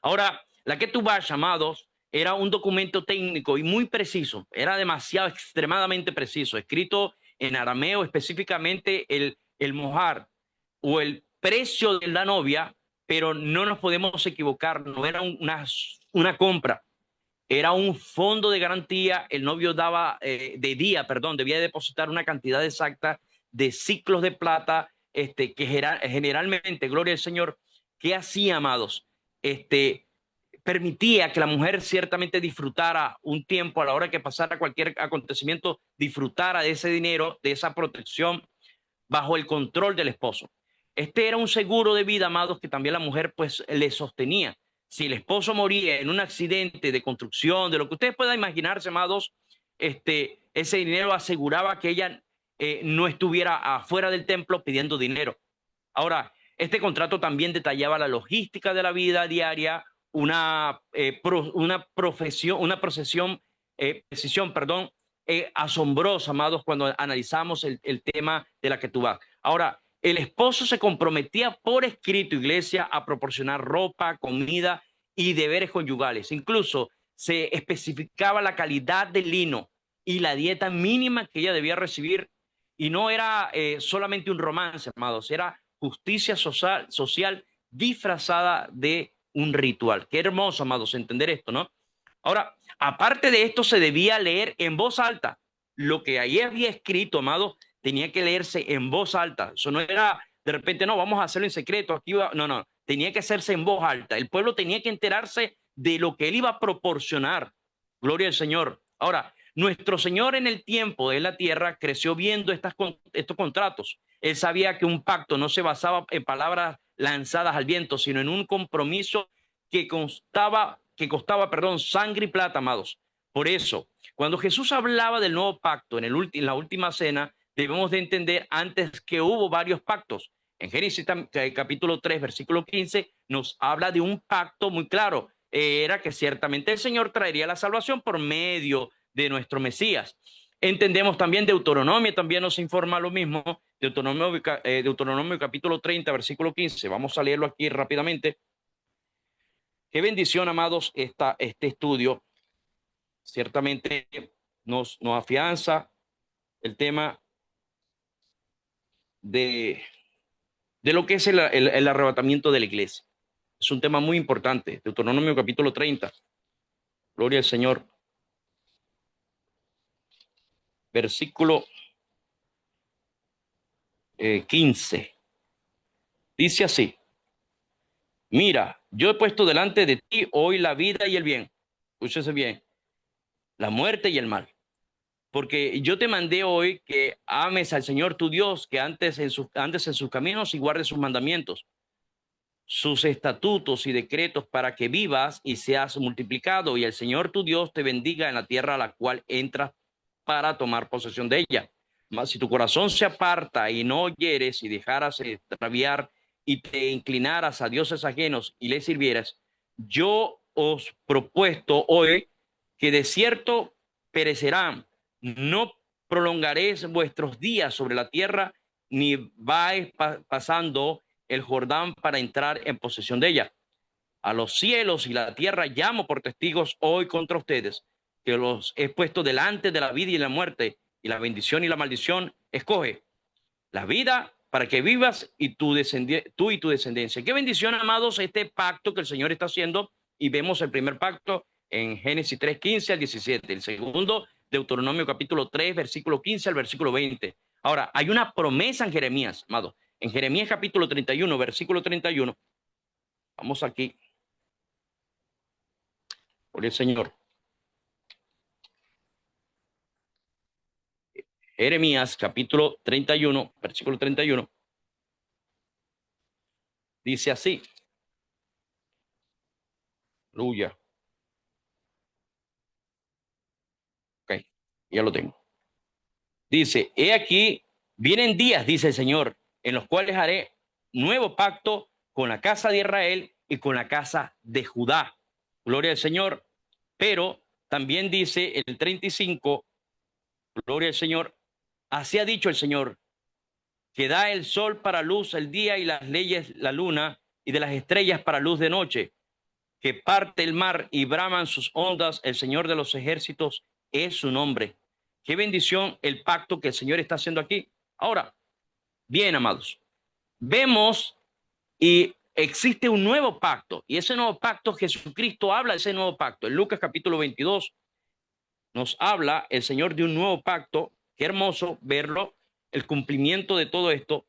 Ahora, la que tú vas, amados, era un documento técnico y muy preciso, era demasiado, extremadamente preciso, escrito en arameo, específicamente el mojar o el precio de la novia, pero no nos podemos equivocar, no era una compra, era un fondo de garantía. El novio debía depositar una cantidad exacta de ciclos de plata, que generalmente, gloria al Señor, ¿qué hacía, amados? Permitía que la mujer ciertamente disfrutara un tiempo a la hora que pasara cualquier acontecimiento, disfrutara de ese dinero, de esa protección bajo el control del esposo. Este era un seguro de vida, amados, que también la mujer pues le sostenía. Si el esposo moría en un accidente de construcción, de lo que ustedes puedan imaginarse, amados, ese dinero aseguraba que ella no estuviera afuera del templo pidiendo dinero. Ahora, este contrato también detallaba la logística de la vida diaria, una precisión, perdón, asombrosa, amados, cuando analizamos el tema de la que tú vas. Ahora, el esposo se comprometía por escrito, iglesia, a proporcionar ropa, comida y deberes conyugales. Incluso se especificaba la calidad del lino y la dieta mínima que ella debía recibir. Y no era solamente un romance, amados, era justicia social disfrazada de un ritual. Qué hermoso, amados, entender esto, ¿no? Ahora, aparte de esto, se debía leer en voz alta. Lo que ahí había escrito, amados, tenía que leerse en voz alta. Eso no era de repente, no, vamos a hacerlo en secreto. No, no, tenía que hacerse en voz alta. El pueblo tenía que enterarse de lo que él iba a proporcionar. Gloria al Señor. Ahora, nuestro Señor en el tiempo de la tierra creció viendo estos contratos. Él sabía que un pacto no se basaba en palabras lanzadas al viento, sino en un compromiso que costaba, perdón, sangre y plata, amados. Por eso, cuando Jesús hablaba del nuevo pacto en la última cena, debemos de entender antes que hubo varios pactos. En Génesis capítulo 3, versículo 15, nos habla de un pacto muy claro. Era que ciertamente el Señor traería la salvación por medio de nuestro Mesías. Entendemos también Deuteronomio, también nos informa lo mismo. Deuteronomio capítulo 30, versículo 15. Vamos a leerlo aquí rápidamente. Qué bendición, amados, este estudio. Ciertamente nos afianza el tema de lo que es el arrebatamiento de la iglesia. Es un tema muy importante. Deuteronomio capítulo 30. Gloria al Señor. Versículo 15. Dice así: mira, yo he puesto delante de ti hoy la vida y el bien. Escúchese bien, la muerte y el mal. Porque yo te mandé hoy que ames al Señor tu Dios, que andes en sus caminos y guardes sus mandamientos, sus estatutos y decretos, para que vivas y seas multiplicado, y el Señor tu Dios te bendiga en la tierra a la cual entras para tomar posesión de ella. Mas si tu corazón se aparta y no oyeres y dejaras extraviar y te inclinaras a dioses ajenos y les sirvieras, yo os propuesto hoy que de cierto perecerán, no prolongaréis vuestros días sobre la tierra, ni vais pasando el Jordán para entrar en posesión de ella. A los cielos y la tierra llamo por testigos hoy contra ustedes, que los he puesto delante de la vida y la muerte, y la bendición y la maldición. Escoge la vida para que vivas y tú y tu descendencia. Qué bendición, amados, este pacto que el Señor está haciendo. Y vemos el primer pacto en Génesis 3, 15 al 17. El segundo, Deuteronomio capítulo 3, versículo 15 al versículo 20. Ahora, hay una promesa en Jeremías, amados. En Jeremías capítulo 31, versículo 31. Vamos aquí. Por el Señor. Jeremías capítulo 31, versículo 31. Dice así. Aleluya. Ok, ya lo tengo. Dice: he aquí, vienen días, dice el Señor, en los cuales haré nuevo pacto con la casa de Israel y con la casa de Judá. Gloria al Señor. Pero también dice el 35, gloria al Señor, así ha dicho el Señor, que da el sol para luz el día y las leyes la luna, y de las estrellas para luz de noche, que parte el mar y braman sus ondas, el Señor de los ejércitos es su nombre. Qué bendición el pacto que el Señor está haciendo aquí. Ahora, bien, amados, vemos y existe un nuevo pacto, y ese nuevo pacto, Jesucristo habla de ese nuevo pacto. En Lucas capítulo 22 nos habla el Señor de un nuevo pacto. Qué hermoso verlo, el cumplimiento de todo esto.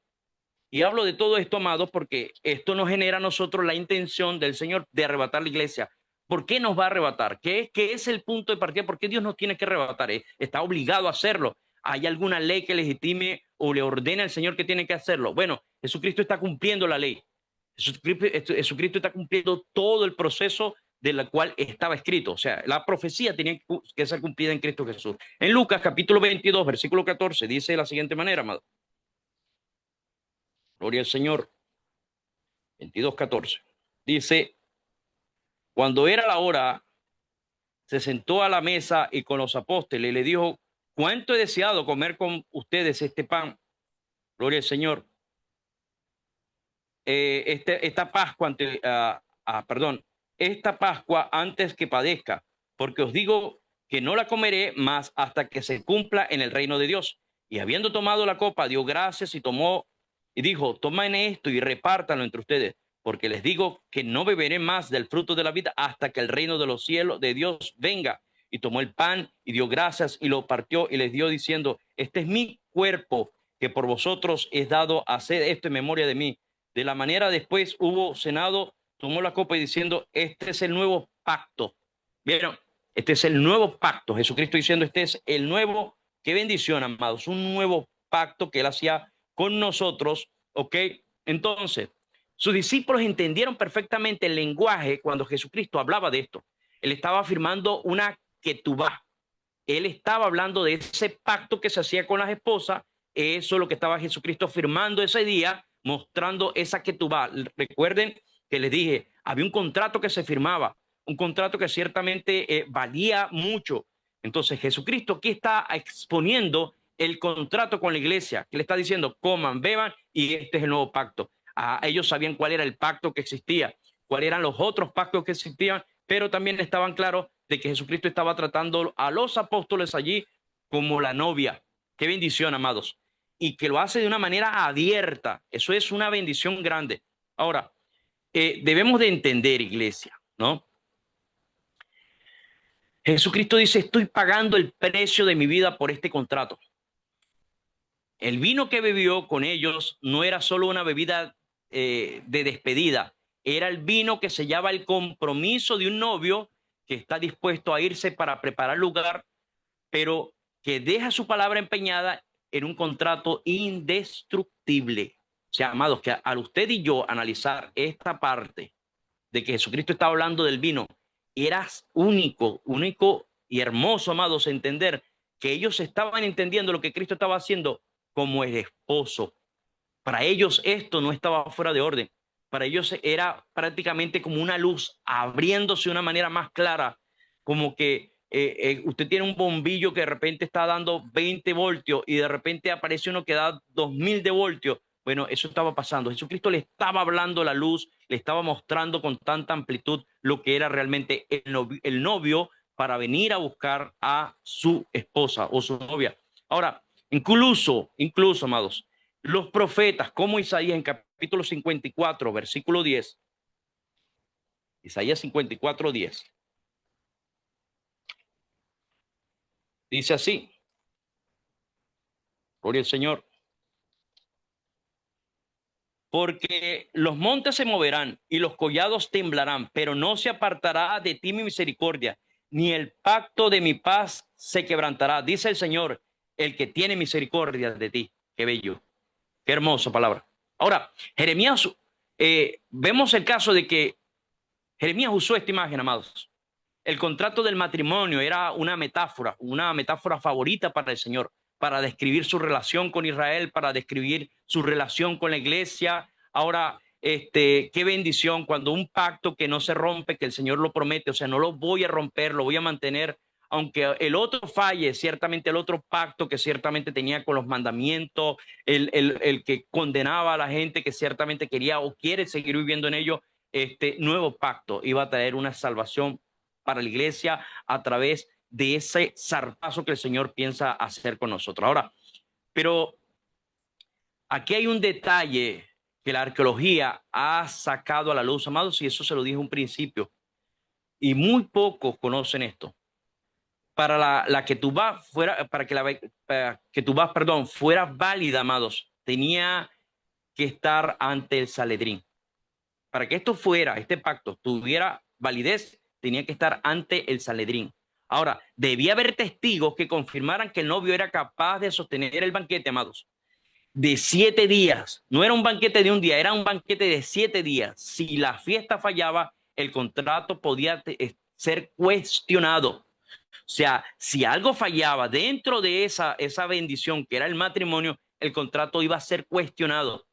Y hablo de todo esto, amados, porque esto nos genera a nosotros la intención del Señor de arrebatar la iglesia. ¿Por qué nos va a arrebatar? ¿Qué es el punto de partida? ¿Por qué Dios nos tiene que arrebatar? Está obligado a hacerlo. ¿Hay alguna ley que legitime o le ordena al Señor que tiene que hacerlo? Bueno, Jesucristo está cumpliendo la ley. Jesucristo está cumpliendo todo el proceso de la cual estaba escrito. O sea, la profecía tenía que ser cumplida en Cristo Jesús. En Lucas capítulo 22, versículo 14, dice de la siguiente manera, amado. Gloria al Señor. 22:14. Dice: cuando era la hora, se sentó a la mesa y con los apóstoles y le dijo: cuánto he deseado comer con ustedes este pan. Gloria al Señor. Esta Pascua esta Pascua antes que padezca, porque os digo que no la comeré más hasta que se cumpla en el reino de Dios. Y habiendo tomado la copa, dio gracias y tomó y dijo: tomen esto y repártanlo entre ustedes, porque les digo que no beberé más del fruto de la vida hasta que el reino de los cielos de Dios venga. Y tomó el pan y dio gracias y lo partió y les dio diciendo: este es mi cuerpo que por vosotros es dado, haced esto en memoria de mí. De la manera después hubo cenado, tomó la copa y diciendo: este es el nuevo pacto. ¿Vieron? Este es el nuevo pacto. Jesucristo diciendo: este es el nuevo. Qué bendición, amados. Un nuevo pacto que él hacía con nosotros. ¿Ok? Entonces, sus discípulos entendieron perfectamente el lenguaje cuando Jesucristo hablaba de esto. Él estaba afirmando una ketubá. Él estaba hablando de ese pacto que se hacía con las esposas. Eso es lo que estaba Jesucristo firmando ese día, mostrando esa ketubá. Recuerden que les dije, había un contrato que se firmaba, un contrato que ciertamente valía mucho. Entonces Jesucristo aquí está exponiendo el contrato con la iglesia, que le está diciendo: coman, beban, y este es el nuevo pacto. Ellos sabían cuál era el pacto que existía, cuáles eran los otros pactos que existían, pero también estaban claros de que Jesucristo estaba tratando a los apóstoles allí como la novia. Qué bendición, amados. Y que lo hace de una manera abierta. Eso es una bendición grande. Ahora, debemos de entender, iglesia, ¿no? Jesucristo dice: estoy pagando el precio de mi vida por este contrato. el vino que bebió con ellos no era solo una bebida de despedida, era el vino que sellaba el compromiso de un novio que está dispuesto a irse para preparar lugar, pero que deja su palabra empeñada en un contrato indestructible. O sea, amados, que al usted y yo analizar esta parte de que Jesucristo estaba hablando del vino, era único, único y hermoso, amados, entender que ellos estaban entendiendo lo que Cristo estaba haciendo como el esposo. Para ellos esto no estaba fuera de orden. Para ellos era prácticamente como una luz abriéndose de una manera más clara, como que usted tiene un bombillo que de repente está dando 20 voltios y de repente aparece uno que da 2000 de voltios. Bueno, eso estaba pasando. Jesucristo le estaba hablando la luz, le estaba mostrando con tanta amplitud lo que era realmente el novio para venir a buscar a su esposa o su novia. Ahora, incluso, amados, los profetas, como Isaías en capítulo 54, versículo 10, Isaías 54, 10, dice así, gloria al Señor, porque los montes se moverán y los collados temblarán, pero no se apartará de ti mi misericordia, ni el pacto de mi paz se quebrantará, dice el Señor, el que tiene misericordia de ti. Qué bello, qué hermosa palabra. Ahora, Jeremías, vemos el caso de que Jeremías usó esta imagen, amados. El contrato del matrimonio era una metáfora favorita para el Señor, para describir su relación con Israel, para describir su relación con la iglesia. Ahora, qué bendición cuando un pacto que no se rompe, que el Señor lo promete, o sea, no lo voy a romper, lo voy a mantener, aunque el otro falle, ciertamente el otro pacto que ciertamente tenía con los mandamientos, el que condenaba a la gente que ciertamente quería o quiere seguir viviendo en ello, este nuevo pacto iba a traer una salvación para la iglesia a través de ese zarpazo que el Señor piensa hacer con nosotros. Ahora, pero aquí hay un detalle que la arqueología ha sacado a la luz, amados, y eso se lo dije un principio, y muy pocos conocen esto. Para la que tú vas fuera, para que tú vas, perdón, fuera válida, amados, tenía que estar ante el Sanedrín. Para que esto fuera, este pacto tuviera validez, tenía que estar ante el Sanedrín. Ahora, debía haber testigos que confirmaran que el novio era capaz de sostener el banquete, amados, de 7 días. No era un banquete de un día, era un banquete de 7 días. Si la fiesta fallaba, el contrato podía ser cuestionado. O sea, si algo fallaba dentro de esa bendición que era el matrimonio, el contrato iba a ser cuestionado.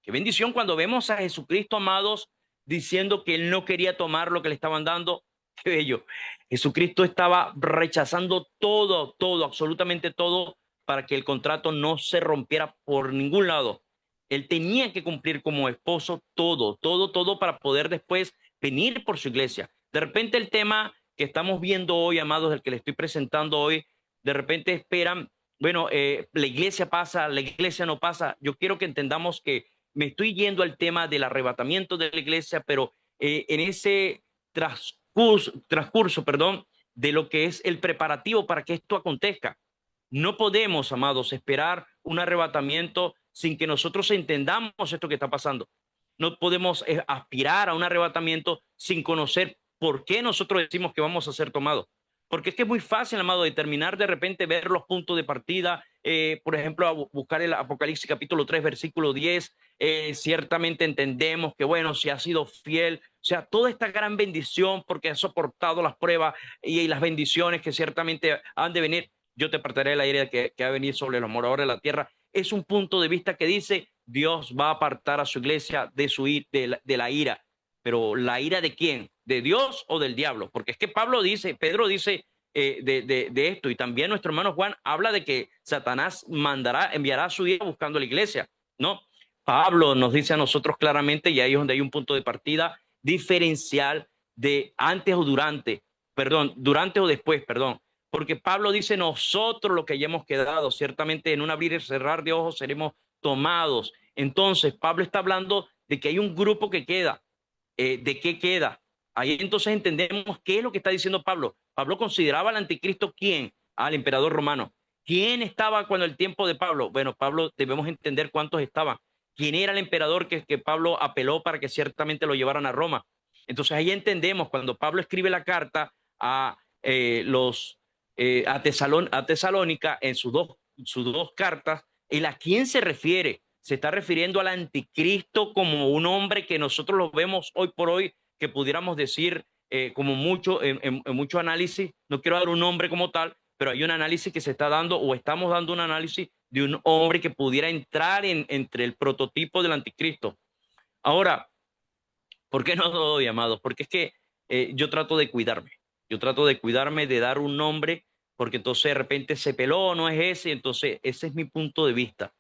Qué bendición cuando vemos a Jesucristo, amados, diciendo que él no quería tomar lo que le estaban dando. Qué bello. Jesucristo estaba rechazando todo, absolutamente todo, para que el contrato no se rompiera por ningún lado. Él tenía que cumplir como esposo todo para poder después venir por su iglesia. De repente el tema que estamos viendo hoy, amados, el que le estoy presentando hoy, de repente esperan, bueno, la iglesia pasa, la iglesia no pasa. Yo quiero que entendamos que me estoy yendo al tema del arrebatamiento de la iglesia, pero en ese transcurso, perdón, de lo que es el preparativo para que esto acontezca. No podemos, amados, esperar un arrebatamiento sin que nosotros entendamos esto que está pasando. No podemos aspirar a un arrebatamiento sin conocer por qué nosotros decimos que vamos a ser tomados. Porque es que es muy fácil, amado, determinar de repente, ver los puntos de partida, por ejemplo, a buscar el Apocalipsis capítulo 3, versículo 10, ciertamente entendemos que, bueno, si ha sido fiel, o sea, toda esta gran bendición porque ha soportado las pruebas y las bendiciones que ciertamente han de venir, yo te apartaré de la ira que ha de venir sobre los moradores de la tierra, es un punto de vista que dice, Dios va a apartar a su iglesia de la ira. Pero ¿la ira de quién? ¿De Dios o del diablo? Porque es que Pedro dice de esto, y también nuestro hermano Juan habla de que Satanás enviará a su ira buscando a la iglesia, ¿no? Pablo nos dice a nosotros claramente, y ahí es donde hay un punto de partida diferencial de antes o durante o después, porque Pablo dice nosotros lo que hayamos quedado, ciertamente en un abrir y cerrar de ojos seremos tomados. Entonces Pablo está hablando de que hay un grupo que queda. ¿De qué queda? Ahí entonces entendemos qué es lo que está diciendo Pablo. Pablo consideraba al anticristo ¿quién? Al emperador romano. ¿Quién estaba cuando el tiempo de Pablo? Bueno, Pablo debemos entender cuántos estaban. ¿Quién era el emperador que Pablo apeló para que ciertamente lo llevaran a Roma? Entonces ahí entendemos cuando Pablo escribe la carta a a Tesalónica en sus dos cartas, ¿el a quién se refiere? Se está refiriendo al anticristo como un hombre que nosotros lo vemos hoy por hoy, que pudiéramos decir como mucho en mucho análisis, no quiero dar un nombre como tal, pero hay un análisis que se está dando o estamos dando un análisis de un hombre que pudiera entrar entre el prototipo del anticristo. Ahora, ¿por qué no lo doy, amados? Porque es que yo trato de cuidarme. Yo trato de cuidarme de dar un nombre, porque entonces de repente se peló, no es ese. Entonces, ese es mi punto de vista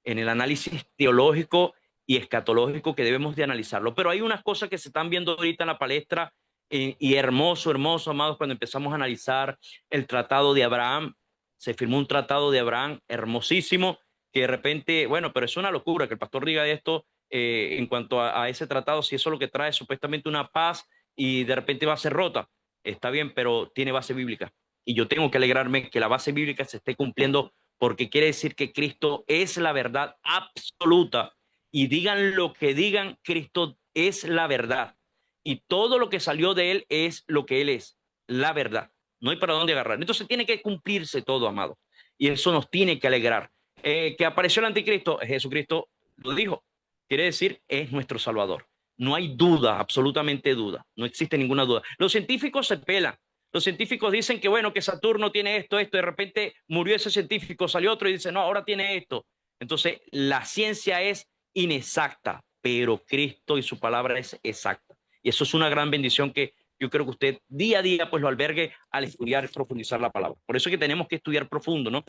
en el análisis teológico y escatológico que debemos de analizarlo. Pero hay unas cosas que se están viendo ahorita en la palestra y hermoso, hermoso, amados, cuando empezamos a analizar el tratado de Abraham. Se firmó un tratado de Abraham hermosísimo, que de repente, bueno, pero es una locura que el pastor diga esto en cuanto a ese tratado, si eso es lo que trae supuestamente una paz y de repente va a ser rota, está bien, pero tiene base bíblica. Y yo tengo que alegrarme que la base bíblica se esté cumpliendo porque quiere decir que Cristo es la verdad absoluta. Y digan lo que digan, Cristo es la verdad. Y todo lo que salió de él es lo que él es, la verdad. No hay para dónde agarrar. Entonces tiene que cumplirse todo, amado. Y eso nos tiene que alegrar. Que apareció el anticristo, Jesucristo lo dijo. Quiere decir, es nuestro Salvador. No hay duda, absolutamente duda. No existe ninguna duda. Los científicos se pelan. Los científicos dicen que, bueno, que Saturno tiene esto. De repente murió ese científico, salió otro y dice, no, ahora tiene esto. Entonces, la ciencia es inexacta, pero Cristo y su palabra es exacta. Y eso es una gran bendición que yo creo que usted día a día pues lo albergue al estudiar y profundizar la palabra. Por eso es que tenemos que estudiar profundo, ¿no?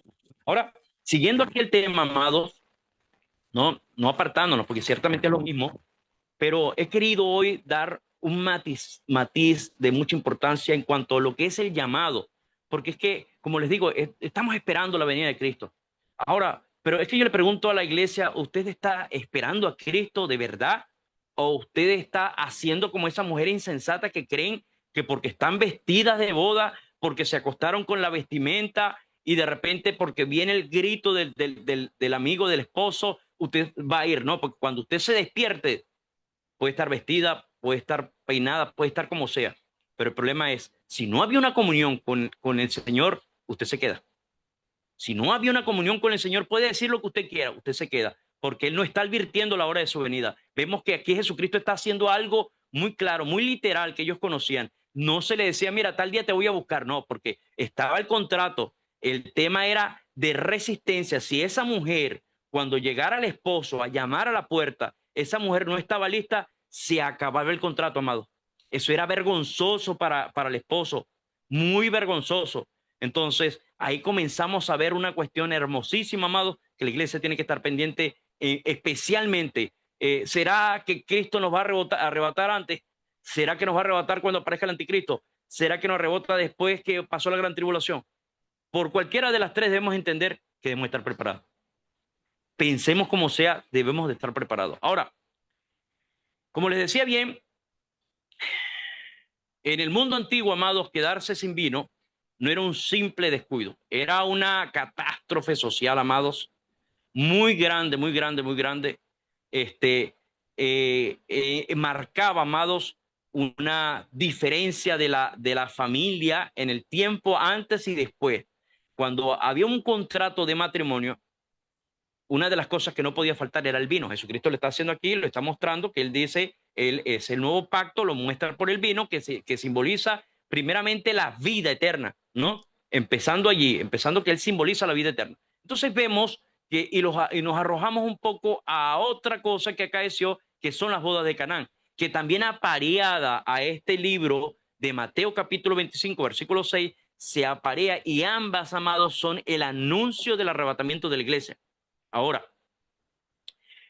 Ahora, siguiendo aquí el tema, amados, no apartándonos, porque ciertamente es lo mismo, pero he querido hoy dar un matiz de mucha importancia en cuanto a lo que es el llamado, porque es que, como les digo, estamos esperando la venida de Cristo. Ahora, pero es que yo le pregunto a la iglesia, ¿usted está esperando a Cristo de verdad? ¿O usted está haciendo como esa mujer insensata que creen que porque están vestidas de boda, porque se acostaron con la vestimenta y de repente porque viene el grito del amigo del esposo, usted va a ir? No, porque cuando usted se despierte, puede estar vestida, puede estar peinada, puede estar como sea. Pero el problema es, si no había una comunión con el Señor, usted se queda. Si no había una comunión con el Señor, puede decir lo que usted quiera, usted se queda, porque Él no está advirtiendo la hora de su venida. Vemos que aquí Jesucristo está haciendo algo muy claro, muy literal que ellos conocían. No se le decía, mira, tal día te voy a buscar, no, porque estaba el contrato. El tema era de resistencia. Si esa mujer, cuando llegara el esposo a llamar a la puerta, esa mujer no estaba lista, se acababa el contrato, amado. Eso era vergonzoso para el esposo, muy vergonzoso. Entonces, ahí comenzamos a ver una cuestión hermosísima, amados, que la iglesia tiene que estar pendiente especialmente. ¿Será que Cristo nos va a arrebatar antes? ¿Será que nos va a arrebatar cuando aparezca el anticristo? ¿Será que nos arrebata después que pasó la gran tribulación? Por cualquiera de las tres debemos entender que debemos estar preparados. Pensemos como sea, debemos de estar preparados. Ahora, como les decía bien, en el mundo antiguo, amados, quedarse sin vino no era un simple descuido, era una catástrofe social, amados, muy grande, muy grande, muy grande. Marcaba, amados, una diferencia de la familia en el tiempo antes y después. Cuando había un contrato de matrimonio, una de las cosas que no podía faltar era el vino. Jesucristo lo está haciendo aquí, lo está mostrando, que él dice, él es el nuevo pacto, lo muestra por el vino, que simboliza primeramente la vida eterna, ¿no? Empezando allí, empezando que él simboliza la vida eterna. Entonces vemos que, y nos arrojamos un poco a otra cosa que acaeció, que son las bodas de Canaán, que también apareada a este libro de Mateo capítulo 25, versículo 6, se aparea, y ambas, amados, son el anuncio del arrebatamiento de la iglesia. Ahora,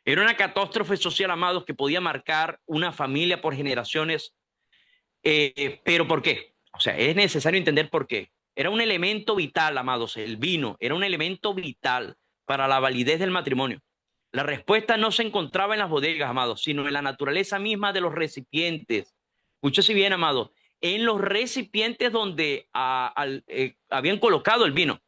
era una catástrofe social, amados, que podía marcar una familia por generaciones. ¿Pero por qué? O sea, es necesario entender por qué. Era un elemento vital, amados, el vino era un elemento vital para la validez del matrimonio. La respuesta no se encontraba en las bodegas, amados, sino en la naturaleza misma de los recipientes. Escúchese bien, amados, en los recipientes donde habían colocado el vino.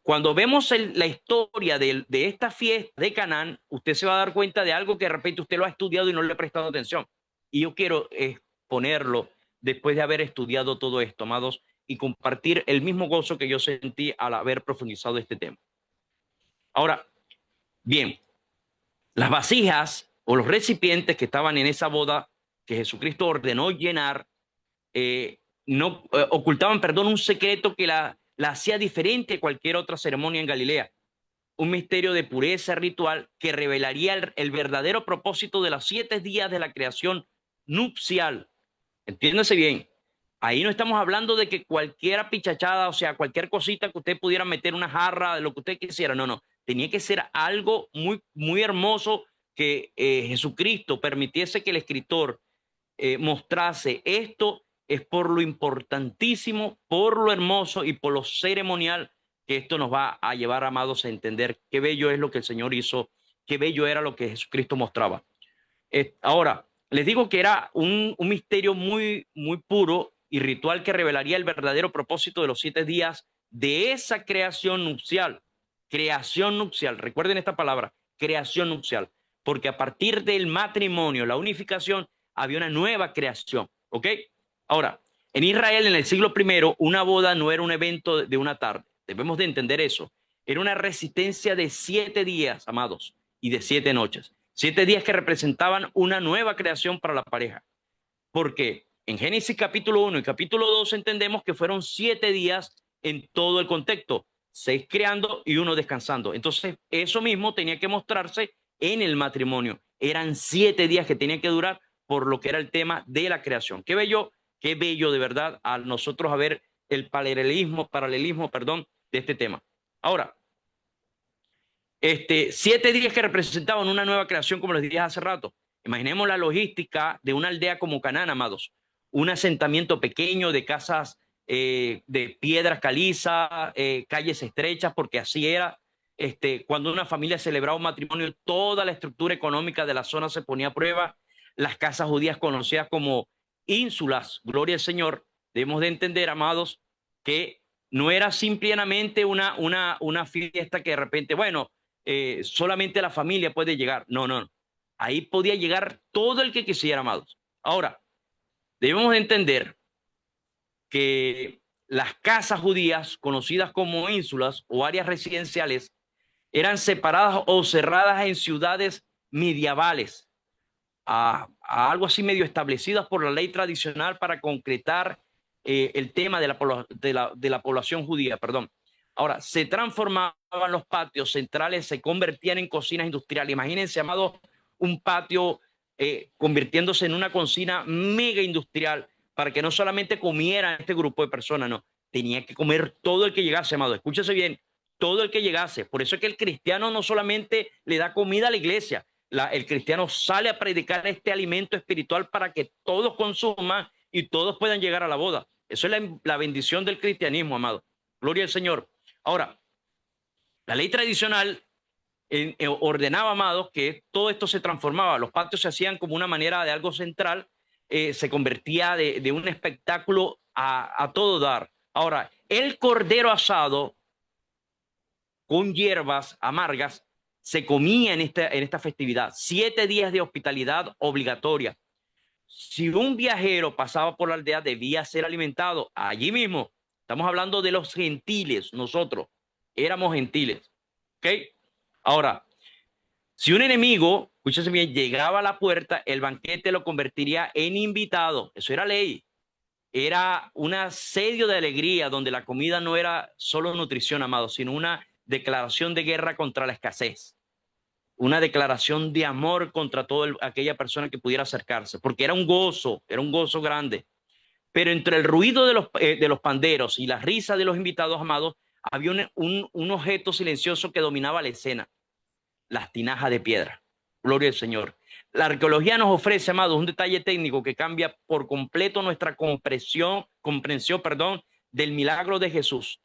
Cuando vemos la historia de esta fiesta de Canaán, usted se va a dar cuenta de algo que de repente usted lo ha estudiado y no le ha prestado atención. Y yo quiero exponerlo después de haber estudiado todo esto, amados, y compartir el mismo gozo que yo sentí al haber profundizado este tema. Ahora, bien, las vasijas o los recipientes que estaban en esa boda que Jesucristo ordenó llenar, no ocultaban, perdón, un secreto que la hacía diferente a cualquier otra ceremonia en Galilea. Un misterio de pureza ritual que revelaría el verdadero propósito de los 7 días de la creación nupcial. Entiéndase bien. Ahí no estamos hablando de que cualquier pichachada, o sea, cualquier cosita que usted pudiera meter una jarra, de lo que usted quisiera. No, no. Tenía que ser algo muy, muy hermoso que Jesucristo permitiese que el escritor mostrase esto es por lo importantísimo, por lo hermoso y por lo ceremonial que esto nos va a llevar, amados, a entender qué bello es lo que el Señor hizo, qué bello era lo que Jesucristo mostraba. Ahora, les digo que era un misterio muy, muy puro y ritual que revelaría el verdadero propósito de los 7 días de esa creación nupcial. Creación nupcial, recuerden esta palabra, creación nupcial, porque a partir del matrimonio, la unificación, había una nueva creación, ¿ok? Ahora, en Israel en el siglo I, una boda no era un evento de una tarde, debemos de entender eso, era una resistencia de 7 días, amados, y de 7 noches. 7 días que representaban una nueva creación para la pareja. Porque en Génesis capítulo 1 y capítulo 2 entendemos que fueron 7 días en todo el contexto, 6 creando y 1 descansando. Entonces, eso mismo tenía que mostrarse en el matrimonio. Eran 7 días que tenían que durar por lo que era el tema de la creación. Qué bello de verdad a nosotros a ver el paralelismo, perdón, de este tema. Ahora, 7 días que representaban una nueva creación, como les dije hace rato. Imaginemos la logística de una aldea como Canaán, amados. Un asentamiento pequeño de casas de piedras calizas, calles estrechas, porque así era. Cuando una familia celebraba un matrimonio, toda la estructura económica de la zona se ponía a prueba. Las casas judías conocidas como ínsulas, gloria al Señor, debemos de entender, amados, que no era simplemente una fiesta que de repente, bueno, solamente la familia puede llegar. No, no. Ahí podía llegar todo el que quisiera, amados. Ahora, debemos de entender que las casas judías, conocidas como ínsulas o áreas residenciales, eran separadas o cerradas en ciudades medievales, a algo así medio establecidas por la ley tradicional para concretar el tema de la población judía, perdón. Ahora, se transformaban los patios centrales, se convertían en cocinas industriales. Imagínense, amados, un patio convirtiéndose en una cocina mega industrial para que no solamente comieran este grupo de personas, no, tenía que comer todo el que llegase, amado. Escúchese bien, todo el que llegase. Por eso es que el cristiano no solamente le da comida a la iglesia, el cristiano sale a predicar este alimento espiritual para que todos consuman y todos puedan llegar a la boda. Eso es la bendición del cristianismo, amado. Gloria al Señor. Ahora, la ley tradicional ordenaba, amados, que todo esto se transformaba. Los patios se hacían como una manera de algo central, se convertía de un espectáculo a todo dar. Ahora, el cordero asado con hierbas amargas se comía en esta festividad. 7 días de hospitalidad obligatoria. Si un viajero pasaba por la aldea, debía ser alimentado allí mismo. Estamos hablando de los gentiles, nosotros éramos gentiles. ¿Ok? Ahora, si un enemigo, escúchese bien, llegaba a la puerta, el banquete lo convertiría en invitado. Eso era ley. Era un asedio de alegría donde la comida no era solo nutrición, amado, sino una declaración de guerra contra la escasez. Una declaración de amor contra toda aquella persona que pudiera acercarse, porque era un gozo grande. Pero entre el ruido de los panderos y la risa de los invitados, amados, había un objeto silencioso que dominaba la escena, las tinajas de piedra. Gloria al Señor. La arqueología nos ofrece, amados, un detalle técnico que cambia por completo nuestra comprensión, del milagro de Jesús.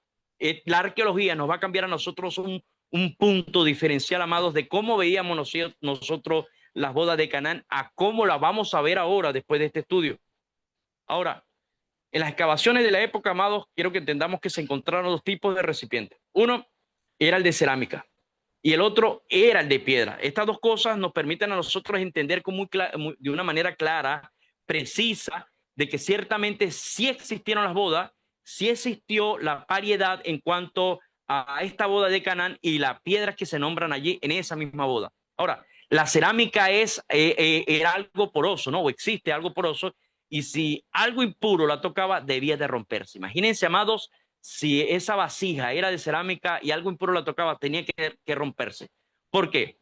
La arqueología nos va a cambiar a nosotros un punto diferencial, amados, de cómo veíamos nosotros las bodas de Canaán a cómo las vamos a ver ahora después de este estudio. Ahora, en las excavaciones de la época, amados, quiero que entendamos que se encontraron 2 tipos de recipientes. Uno era el de cerámica y el otro era el de piedra. Estas dos cosas nos permiten a nosotros entender de una manera clara, precisa, de que ciertamente sí existieron las bodas, sí existió la pariedad en cuanto a esta boda de Canaán y las piedras que se nombran allí en esa misma boda. Ahora, la cerámica era algo poroso, ¿no? O existe algo poroso, y si algo impuro la tocaba, debía de romperse. Imagínense, amados, si esa vasija era de cerámica y algo impuro la tocaba, tenía que romperse. ¿Por qué?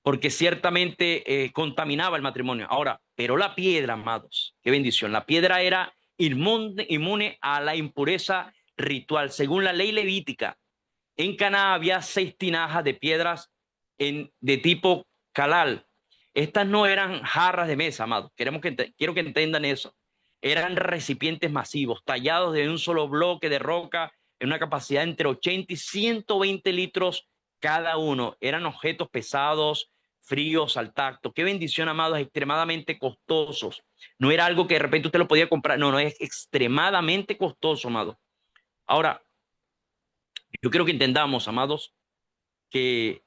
Porque ciertamente contaminaba el matrimonio. Ahora, pero la piedra, amados, qué bendición, la piedra era inmune a la impureza ritual. Según la ley levítica, en Cana había 6 tinajas de piedras de tipo calal. Estas no eran jarras de mesa, amados. Quiero que entiendan eso. Eran recipientes masivos, tallados de un solo bloque de roca, en una capacidad entre 80 y 120 litros cada uno. Eran objetos pesados, fríos al tacto. Qué bendición, amados, extremadamente costosos. No era algo que de repente usted lo podía comprar. No, no, es extremadamente costoso, amados. Ahora, yo quiero que entendamos, amados, que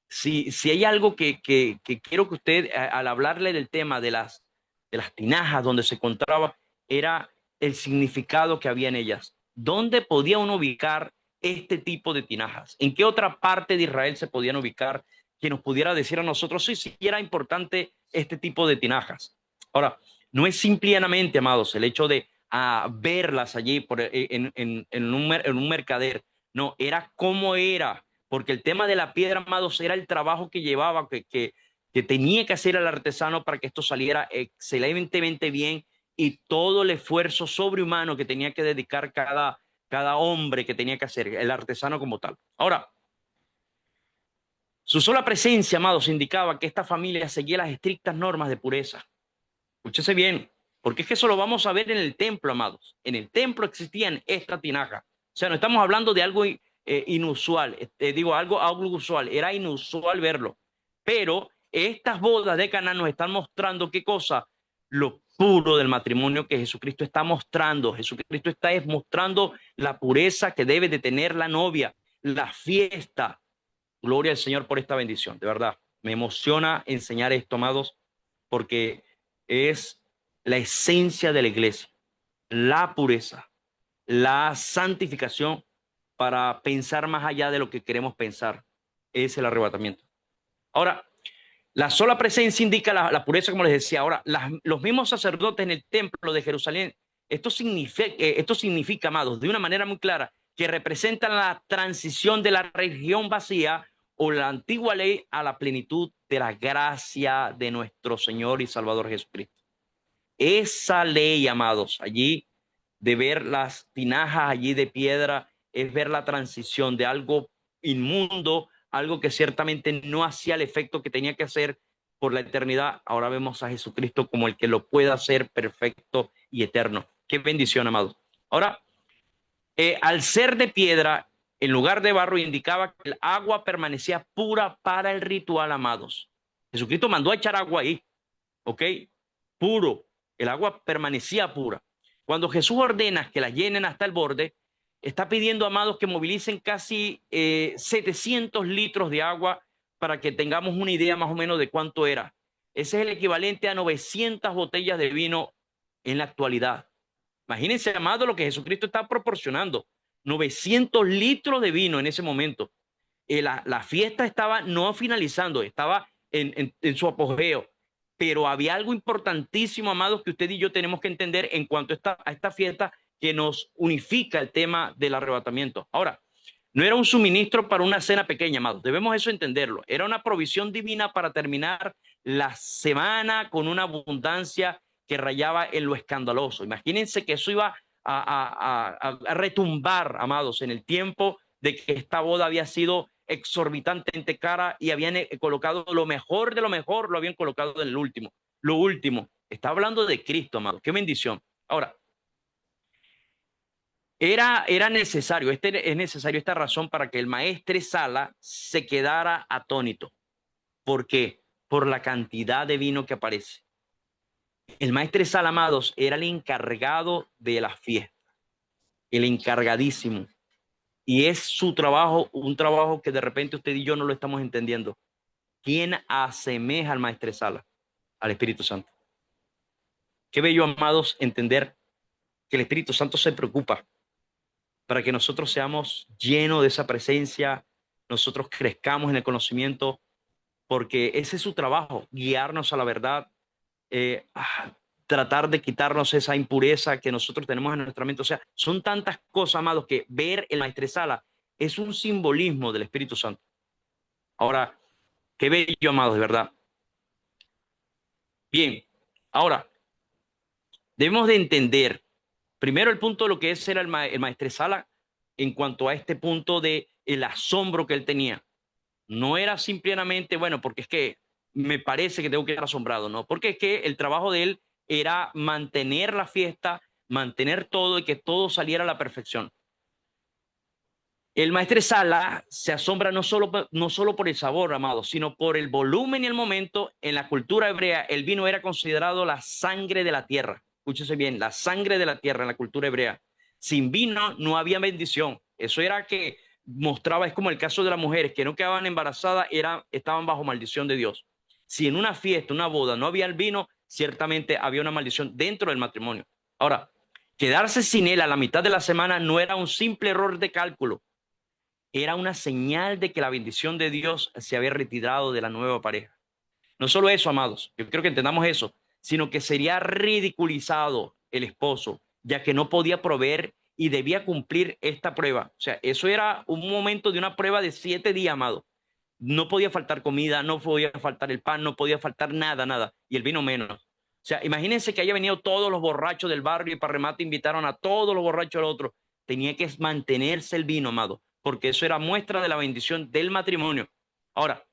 si hay algo que quiero que usted, al hablarle del tema de las tinajas donde se encontraba, era el significado que había en ellas. ¿Dónde podía uno ubicar este tipo de tinajas? ¿En qué otra parte de Israel se podían ubicar que nos pudiera decir a nosotros, sí, sí era importante este tipo de tinajas? Ahora, no es simplemente, amados, el hecho de verlas allí en un mercader. No, era cómo era, porque el tema de la piedra, amados, era el trabajo que llevaba, que tenía que hacer el artesano para que esto saliera excelentemente bien, y todo el esfuerzo sobrehumano que tenía que dedicar cada hombre que tenía que hacer, el artesano como tal. Ahora, su sola presencia, amados, indicaba que esta familia seguía las estrictas normas de pureza. Escúchese bien, porque es que eso lo vamos a ver en el templo, amados. En el templo existían estas tinajas. O sea, no estamos hablando de algo inusual, algo usual, era inusual verlo. Pero estas bodas de Canaán nos están mostrando qué cosa, lo puro del matrimonio que Jesucristo está mostrando. Jesucristo está mostrando la pureza que debe de tener la novia, la fiesta. Gloria al Señor por esta bendición, de verdad. Me emociona enseñar esto, amados, porque es la esencia de la iglesia, la pureza, la santificación para pensar más allá de lo que queremos pensar. Es el arrebatamiento. Ahora, la sola presencia indica la pureza, como les decía. Ahora, los mismos sacerdotes en el templo de Jerusalén, esto significa, amados, de una manera muy clara, que representan la transición de la religión vacía o la antigua ley a la plenitud de la gracia de nuestro Señor y Salvador Jesucristo. Esa ley, amados, allí de ver las tinajas allí de piedra, es ver la transición de algo inmundo, algo que ciertamente no hacía el efecto que tenía que hacer por la eternidad. Ahora vemos a Jesucristo como el que lo puede hacer perfecto y eterno. Qué bendición, amados. Ahora, al ser de piedra, en lugar de barro, indicaba que el agua permanecía pura para el ritual, amados. Jesucristo mandó a echar agua ahí, ¿ok? Puro. El agua permanecía pura. Cuando Jesús ordena que la llenen hasta el borde, está pidiendo, amados, que movilicen casi 700 litros de agua para que tengamos una idea más o menos de cuánto era. Ese es el equivalente a 900 botellas de vino en la actualidad. Imagínense, amados, lo que Jesucristo está proporcionando. 900 litros de vino en ese momento. La fiesta estaba no finalizando, estaba en su apogeo. Pero había algo importantísimo, amados, que usted y yo tenemos que entender en cuanto a esta fiesta que nos unifica el tema del arrebatamiento. Ahora, no era un suministro para una cena pequeña, amados. Debemos eso entenderlo. Era una provisión divina para terminar la semana con una abundancia que rayaba en lo escandaloso. Imagínense que eso iba a retumbar, amados, en el tiempo de que esta boda había sido exorbitantemente cara y habían colocado lo mejor de lo mejor, lo habían colocado en el último. Lo último, está hablando de Cristo, amado. Qué bendición. Ahora, era necesario, es necesario esta razón para que el maestre Sala se quedara atónito. ¿Por qué? Por la cantidad de vino que aparece. El maestre Sala, amados, era el encargado de la fiesta, el encargadísimo. Y es su trabajo, un trabajo que de repente usted y yo no lo estamos entendiendo. ¿Quién asemeja al maestresala? Al Espíritu Santo. Qué bello, amados, entender que el Espíritu Santo se preocupa para que nosotros seamos llenos de esa presencia, nosotros crezcamos en el conocimiento, porque ese es su trabajo, guiarnos a la verdad, eh, tratar de quitarnos esa impureza que nosotros tenemos en nuestra mente. O sea, son tantas cosas, amados, que ver el maestresala es un simbolismo del Espíritu Santo. Ahora, qué bello, amados, de verdad. Bien, ahora, debemos de entender primero el punto de lo que es ser el maestresala en cuanto a este punto de el asombro que él tenía. No era simplemente, bueno, porque es que me parece que tengo que estar asombrado, ¿no? Porque es que el trabajo de él era mantener la fiesta, mantener todo y que todo saliera a la perfección. El maestresala se asombra no solo por el sabor, amado, sino por el volumen y el momento. En la cultura hebrea, el vino era considerado la sangre de la tierra. Escúchese bien, la sangre de la tierra en la cultura hebrea. Sin vino no había bendición. Eso era que mostraba, es como el caso de las mujeres que no quedaban embarazadas, estaban bajo maldición de Dios. Si en una fiesta, una boda, no había el vino, ciertamente había una maldición dentro del matrimonio. Ahora, quedarse sin él a la mitad de la semana no era un simple error de cálculo, era una señal de que la bendición de Dios se había retirado de la nueva pareja. No solo eso, amados, yo creo que entendamos eso, sino que sería ridiculizado el esposo, ya que no podía proveer y debía cumplir esta prueba. O sea, eso era un momento de una prueba de 7 días, amado. No podía faltar comida, no podía faltar el pan, no podía faltar nada, nada. Y el vino menos. O sea, imagínense que haya venido todos los borrachos del barrio y para remate invitaron a todos los borrachos del otro. Tenía que mantenerse el vino, amado, porque eso era muestra de la bendición del matrimonio. Ahora,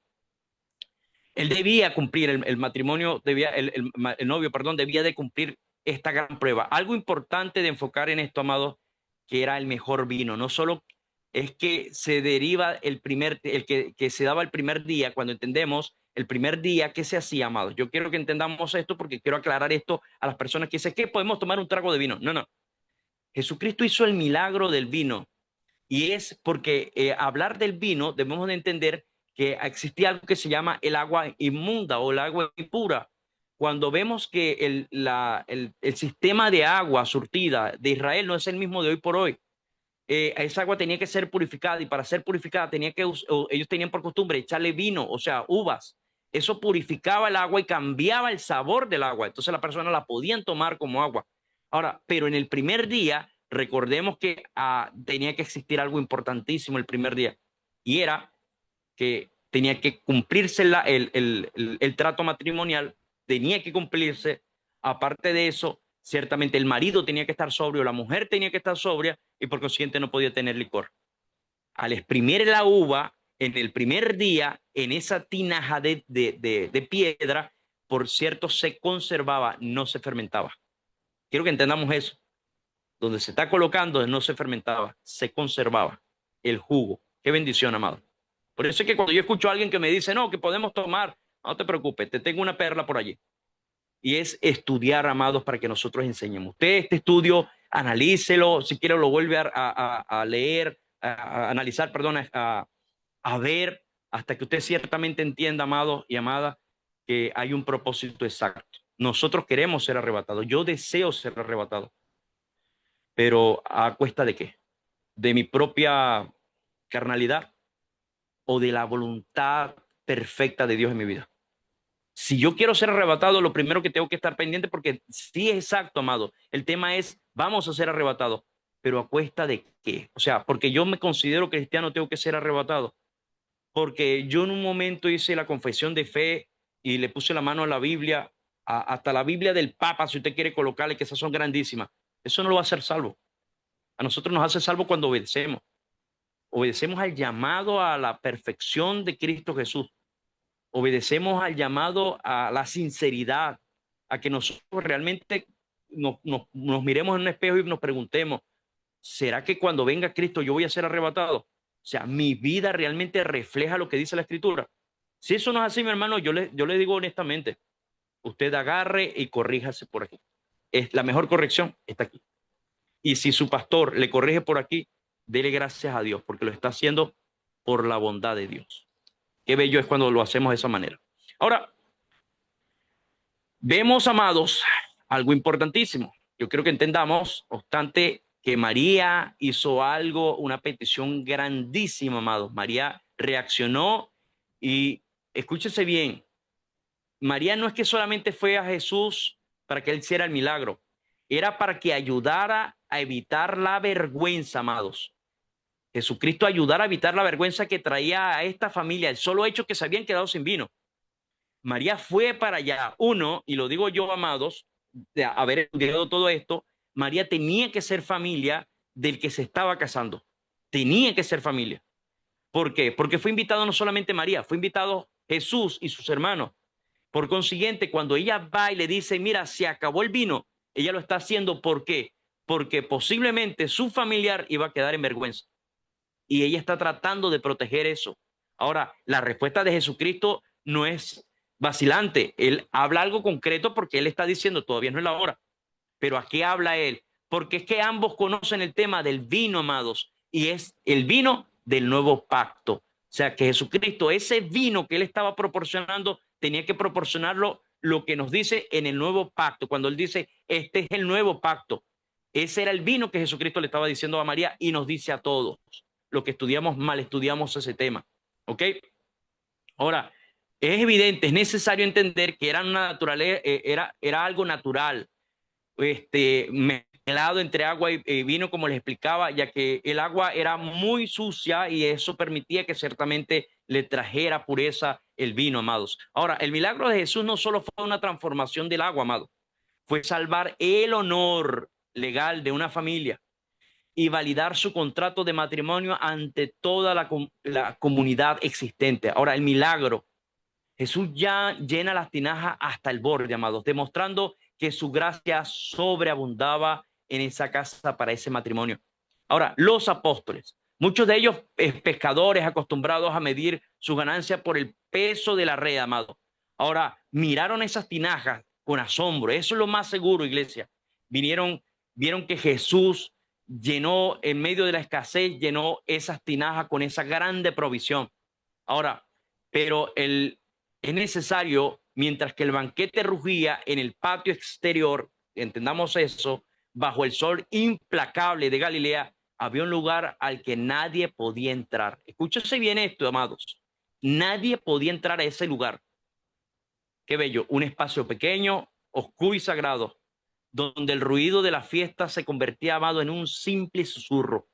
él debía cumplir, el matrimonio, el novio, perdón, debía de cumplir esta gran prueba. Algo importante de enfocar en esto, amado, que era el mejor vino. No solo es que se deriva que se daba el primer día, cuando entendemos el primer día que se hacía, amado. Yo quiero que entendamos esto porque quiero aclarar esto a las personas que dicen que podemos tomar un trago de vino. No, no. Jesucristo hizo el milagro del vino y es porque hablar del vino debemos de entender que existía algo que se llama el agua inmunda o el agua impura. Cuando vemos que el sistema de agua surtida de Israel no es el mismo de hoy por hoy, esa agua tenía que ser purificada y para ser purificada ellos tenían por costumbre echarle vino, o sea, uvas. Eso purificaba el agua y cambiaba el sabor del agua. Entonces la persona la podían tomar como agua. Ahora, pero en el primer día, recordemos que tenía que existir algo importantísimo el primer día y era que tenía que cumplirse el trato matrimonial, tenía que cumplirse. Aparte de eso, ciertamente el marido tenía que estar sobrio, la mujer tenía que estar sobria y por consiguiente no podía tener licor. Al exprimir la uva en el primer día, en esa tinaja de piedra, por cierto, se conservaba, no se fermentaba. Quiero que entendamos eso. Donde se está colocando no se fermentaba, se conservaba el jugo. Qué bendición, amado. Por eso es que cuando yo escucho a alguien que me dice, no, que podemos tomar, no te preocupes, te tengo una perla por allí. Y es estudiar, amados, para que nosotros enseñemos. Usted este estudio, analícelo, si quiere lo vuelve a leer, a analizar, perdón, a ver, hasta que usted ciertamente entienda, amado y amada, que hay un propósito exacto. Nosotros queremos ser arrebatados, yo deseo ser arrebatado, pero ¿a cuesta de qué? ¿De mi propia carnalidad o de la voluntad perfecta de Dios en mi vida? Si yo quiero ser arrebatado, lo primero que tengo que estar pendiente, porque sí es exacto, amado, el tema es, vamos a ser arrebatados, pero ¿a cuesta de qué? O sea, porque yo me considero cristiano, tengo que ser arrebatado, porque yo en un momento hice la confesión de fe y le puse la mano a la Biblia, hasta la Biblia del Papa, si usted quiere colocarle, que esas son grandísimas. Eso no lo va a hacer salvo. A nosotros nos hace salvo cuando obedecemos. Obedecemos al llamado a la perfección de Cristo Jesús. Obedecemos al llamado a la sinceridad, a que nosotros realmente nos miremos en un espejo y nos preguntemos, ¿será que cuando venga Cristo yo voy a ser arrebatado? O sea, mi vida realmente refleja lo que dice la Escritura. Si eso no es así, mi hermano, yo le digo honestamente, usted agarre y corríjase por aquí. Es la mejor corrección está aquí. Y si su pastor le corrige por aquí, dele gracias a Dios, porque lo está haciendo por la bondad de Dios. Qué bello es cuando lo hacemos de esa manera. Ahora, vemos, amados, algo importantísimo. Yo creo que entendamos, obstante, que María hizo algo, una petición grandísima, amados. María reaccionó y escúchese bien, María no es que solamente fue a Jesús para que él hiciera el milagro, era para que ayudara a evitar la vergüenza, amados. Jesucristo ayudara a evitar la vergüenza que traía a esta familia, el solo hecho que se habían quedado sin vino. María fue para allá. Uno, y lo digo yo, amados, de haber estudiado todo esto, María tenía que ser familia del que se estaba casando. Tenía que ser familia. ¿Por qué? Porque fue invitado no solamente María, fue invitado Jesús y sus hermanos. Por consiguiente, cuando ella va y le dice, mira, se acabó el vino, ella lo está haciendo. ¿Por qué? Porque posiblemente su familiar iba a quedar en vergüenza. Y ella está tratando de proteger eso. Ahora, la respuesta de Jesucristo no es vacilante. Él habla algo concreto porque él está diciendo, todavía no es la hora. Pero ¿a qué habla él? Porque es que ambos conocen el tema del vino, amados, y es el vino del nuevo pacto. O sea, que Jesucristo, ese vino que él estaba proporcionando, tenía que proporcionarlo lo que nos dice en el nuevo pacto. Cuando él dice, este es el nuevo pacto. Ese era el vino que Jesucristo le estaba diciendo a María y nos dice a todos. Lo que estudiamos mal, estudiamos ese tema. ¿Ok? Ahora, es evidente, es necesario entender que era, una naturaleza, era algo natural, mezclado entre agua y vino, como les explicaba, ya que el agua era muy sucia y eso permitía que ciertamente le trajera pureza el vino, amados. Ahora, el milagro de Jesús no solo fue una transformación del agua, amados, fue salvar el honor legal de una familia y validar su contrato de matrimonio ante toda la comunidad existente. Ahora, el milagro, Jesús ya llena las tinajas hasta el borde, amados, demostrando que su gracia sobreabundaba en esa casa para ese matrimonio. Ahora, los apóstoles, muchos de ellos pescadores acostumbrados a medir su ganancia por el peso de la red, amado. Ahora, miraron esas tinajas con asombro. Eso es lo más seguro, iglesia. Vieron que Jesús llenó, en medio de la escasez, llenó esas tinajas con esa grande provisión. Ahora, pero es necesario, mientras que el banquete rugía en el patio exterior, entendamos eso, bajo el sol implacable de Galilea, había un lugar al que nadie podía entrar. Escúchese bien esto, amados. Nadie podía entrar a ese lugar. Qué bello, un espacio pequeño, oscuro y sagrado, donde el ruido de la fiesta se convertía, amado, en un simple susurro.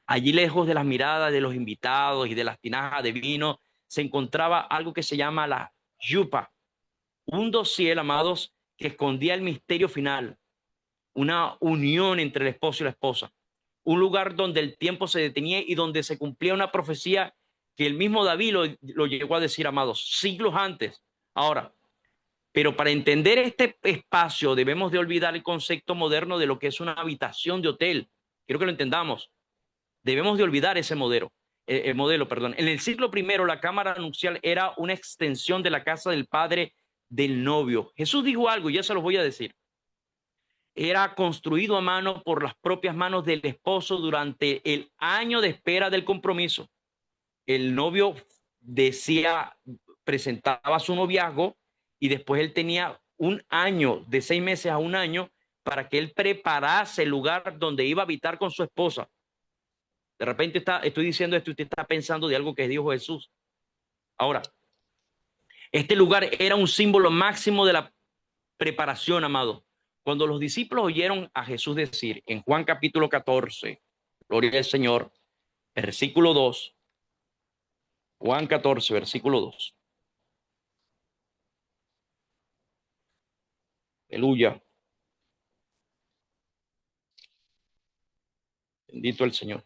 Allí, lejos de las miradas de los invitados y de las tinajas de vino, se encontraba algo que se llama la yupa, un dossier, amados, que escondía el misterio final, una unión entre el esposo y la esposa, un lugar donde el tiempo se detenía y donde se cumplía una profecía que el mismo David lo llegó a decir, amados, siglos antes. Ahora, pero para entender este espacio debemos de olvidar el concepto moderno de lo que es una habitación de hotel. Quiero que lo entendamos. Debemos de olvidar ese modelo. Perdón. En el siglo I, la cámara nupcial era una extensión de la casa del padre del novio. Jesús dijo algo, y ya se los voy a decir. Era construido a mano por las propias manos del esposo durante el año de espera del compromiso. El novio presentaba su noviazgo y después él tenía un año, de 6 meses a un año, para que él preparase el lugar donde iba a habitar con su esposa. De repente estoy diciendo esto y usted está pensando de algo que dijo Jesús. Ahora, este lugar era un símbolo máximo de la preparación, amado. Cuando los discípulos oyeron a Jesús decir en Juan capítulo 14, gloria al Señor, versículo 2, Juan 14, versículo 2. Aleluya. Bendito el Señor.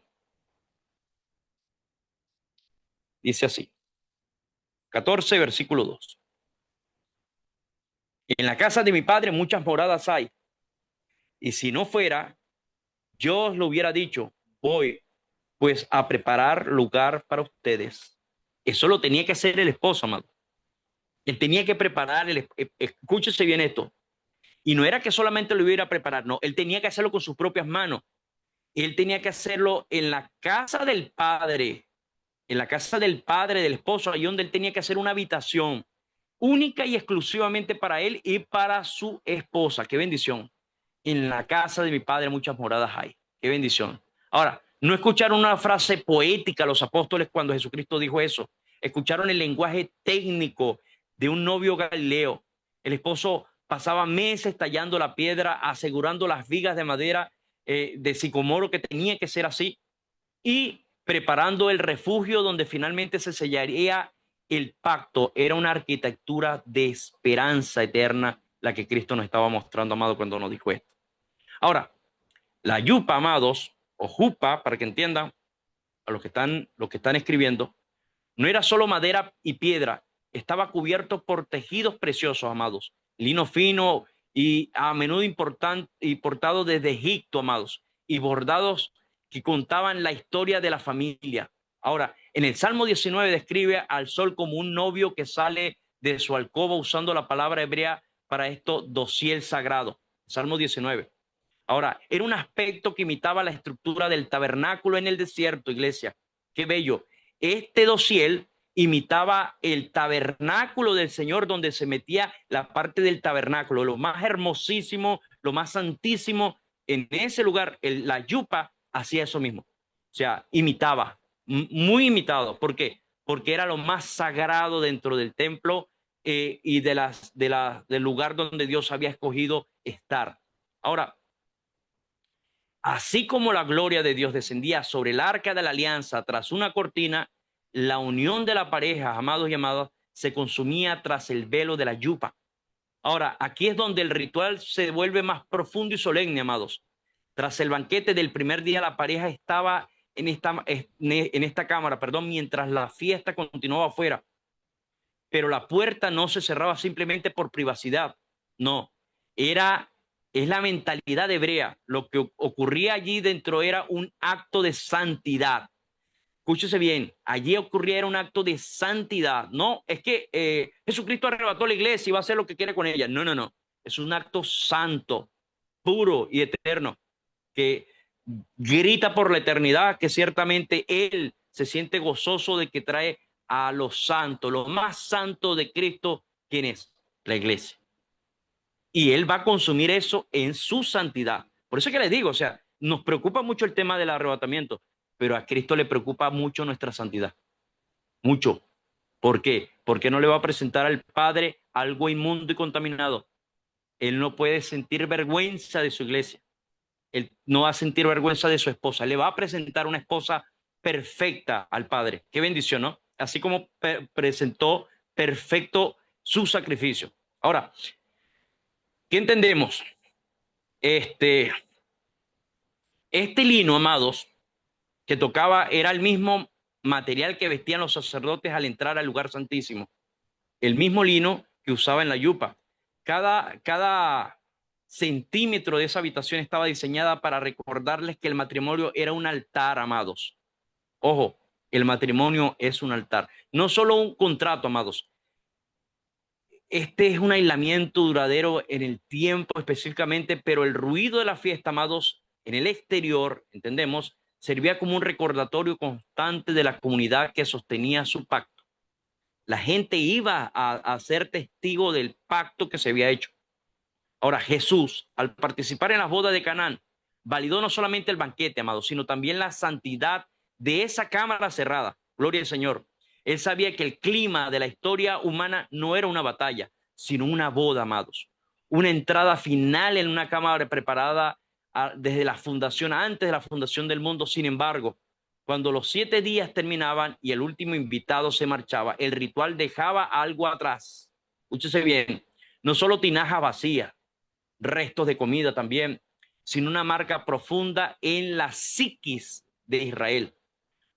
Dice así. 14, versículo 2. En la casa de mi padre muchas moradas hay. Y si no fuera, yo os lo hubiera dicho, voy pues a preparar lugar para ustedes. Eso lo tenía que hacer el esposo, amado. Él tenía que preparar, escúchese bien esto. Y no era que solamente lo iba a preparar, no, él tenía que hacerlo con sus propias manos. él tenía que hacerlo en la casa del padre, en la casa del padre del esposo, ahí donde él tenía que hacer una habitación única y exclusivamente para él y para su esposa. Qué bendición. En la casa de mi padre muchas moradas hay. Qué bendición. Ahora, no escucharon una frase poética los apóstoles cuando Jesucristo dijo eso. Escucharon el lenguaje técnico de un novio galileo. El esposo pasaba meses tallando la piedra, asegurando las vigas de madera de sicomoro, que tenía que ser así, y preparando el refugio donde finalmente se sellaría el pacto. Era una arquitectura de esperanza eterna la que Cristo nos estaba mostrando, amado, cuando nos dijo esto. Ahora, la yupa, amados, o jupa, para que entiendan a los que están escribiendo, no era solo madera y piedra, estaba cubierto por tejidos preciosos, amados, lino fino y a menudo importado desde Egipto, amados, y bordados que contaban la historia de la familia. Ahora, en el Salmo 19 describe al sol como un novio que sale de su alcoba, usando la palabra hebrea para esto, dosiel sagrado. Salmo 19. Ahora, era un aspecto que imitaba la estructura del tabernáculo en el desierto, iglesia. Qué bello. Este dosiel imitaba el tabernáculo del Señor, donde se metía la parte del tabernáculo, lo más hermosísimo, lo más santísimo. En ese lugar, la yupa hacía eso mismo. O sea, imitaba, muy imitado. ¿Por qué? Porque era lo más sagrado dentro del templo y del lugar donde Dios había escogido estar. Ahora, así como la gloria de Dios descendía sobre el arca de la alianza tras una cortina, la unión de la pareja, amados y amadas, se consumía tras el velo de la yupa. Ahora, aquí es donde el ritual se vuelve más profundo y solemne, amados. Tras el banquete del primer día, la pareja estaba en esta cámara, perdón, mientras la fiesta continuaba afuera. Pero la puerta no se cerraba simplemente por privacidad. No, es la mentalidad hebrea. Lo que ocurría allí dentro era un acto de santidad. Escúchese bien, allí ocurría era un acto de santidad. No, es que Jesucristo arrebató la iglesia y va a hacer lo que quiere con ella. No, no, no. Es un acto santo, puro y eterno, que grita por la eternidad que ciertamente Él se siente gozoso de que trae a los santos, lo más santo de Cristo. ¿Quién es? La iglesia. Y Él va a consumir eso en su santidad. Por eso es que les digo, o sea, nos preocupa mucho el tema del arrebatamiento, pero a Cristo le preocupa mucho nuestra santidad. Mucho. ¿Por qué? Porque no le va a presentar al Padre algo inmundo y contaminado. Él no puede sentir vergüenza de su iglesia. Él no va a sentir vergüenza de su esposa. Le va a presentar una esposa perfecta al Padre. Qué bendición, ¿no? Así como presentó perfecto su sacrificio. Ahora, ¿qué entendemos? Este lino, amados, que tocaba era el mismo material que vestían los sacerdotes al entrar al lugar santísimo. El mismo lino que usaba en la yupa. Cada centímetro de esa habitación estaba diseñada para recordarles que el matrimonio era un altar, amados. Ojo, el matrimonio es un altar. No solo un contrato, amados. Este es un aislamiento duradero en el tiempo específicamente, pero el ruido de la fiesta, amados, en el exterior, entendemos, servía como un recordatorio constante de la comunidad que sostenía su pacto. La gente iba a ser testigo del pacto que se había hecho. Ahora, Jesús, al participar en las bodas de Canaán, validó no solamente el banquete, amados, sino también la santidad de esa cámara cerrada. Gloria al Señor. Él sabía que el clima de la historia humana no era una batalla, sino una boda, amados. Una entrada final en una cámara preparada desde la fundación, antes de la fundación del mundo. Sin embargo, cuando los 7 días terminaban y el último invitado se marchaba, el ritual dejaba algo atrás. Escúchese bien, no solo tinajas vacías, restos de comida también, sino una marca profunda en la psiquis de Israel.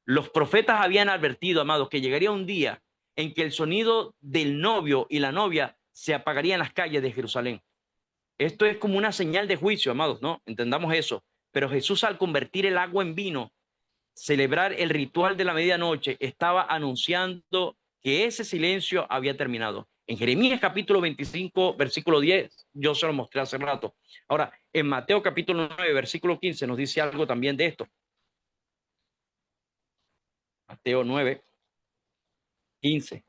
Los profetas habían advertido, amados, que llegaría un día en que el sonido del novio y la novia se apagaría en las calles de Jerusalén. Esto es como una señal de juicio, amados, ¿no? Entendamos eso. Pero Jesús, al convertir el agua en vino, celebrar el ritual de la medianoche, estaba anunciando que ese silencio había terminado. En Jeremías capítulo 25, versículo 10, yo se lo mostré hace rato. Ahora, en Mateo capítulo 9, versículo 15, nos dice algo también de esto. Mateo 9, 15.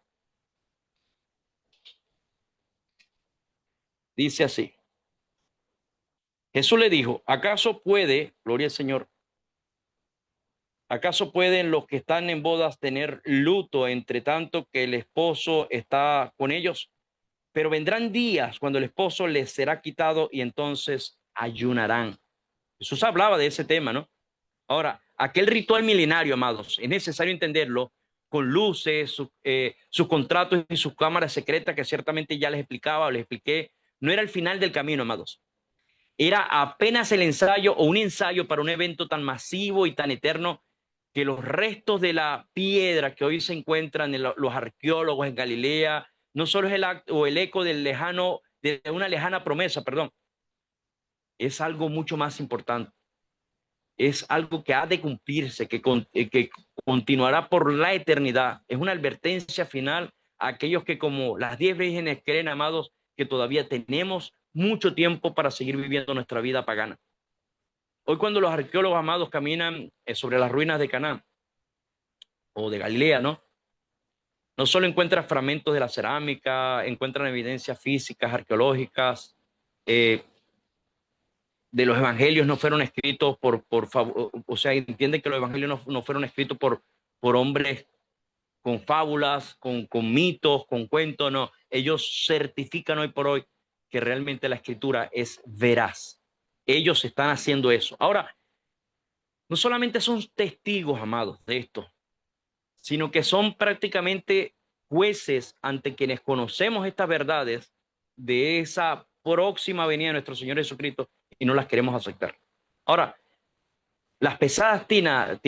Dice así. Jesús le dijo, ¿acaso puede, gloria al Señor, acaso pueden los que están en bodas tener luto entre tanto que el esposo está con ellos? Pero vendrán días cuando el esposo les será quitado y entonces ayunarán. Jesús hablaba de ese tema, ¿no? Ahora, aquel ritual milenario, amados, es necesario entenderlo con luces, sus contratos y sus cámaras secretas que ciertamente ya les explicaba o les expliqué. No era el final del camino, amados. Era apenas el ensayo o un ensayo para un evento tan masivo y tan eterno que los restos de la piedra que hoy se encuentran en los arqueólogos en Galilea no solo es el acto o el eco del lejano, de una lejana promesa, perdón, es algo mucho más importante. Es algo que ha de cumplirse, que continuará por la eternidad. Es una advertencia final a aquellos que, como las 10 vírgenes, creen, amados, que todavía tenemos mucho tiempo para seguir viviendo nuestra vida pagana. Hoy cuando los arqueólogos, amados, caminan sobre las ruinas de Canaán o de Galilea, ¿no? No solo encuentran fragmentos de la cerámica, encuentran evidencias físicas, arqueológicas, de los evangelios no fueron escritos por favor, o sea, entienden que los evangelios no fueron escritos por hombres con fábulas, con mitos, con cuentos, no. Ellos certifican hoy por hoy que realmente la escritura es veraz. Ellos están haciendo eso. Ahora, no solamente son testigos, amados, de esto, sino que son prácticamente jueces ante quienes conocemos estas verdades de esa próxima venida de nuestro Señor Jesucristo y no las queremos aceptar. Ahora, las pesadas tinajas,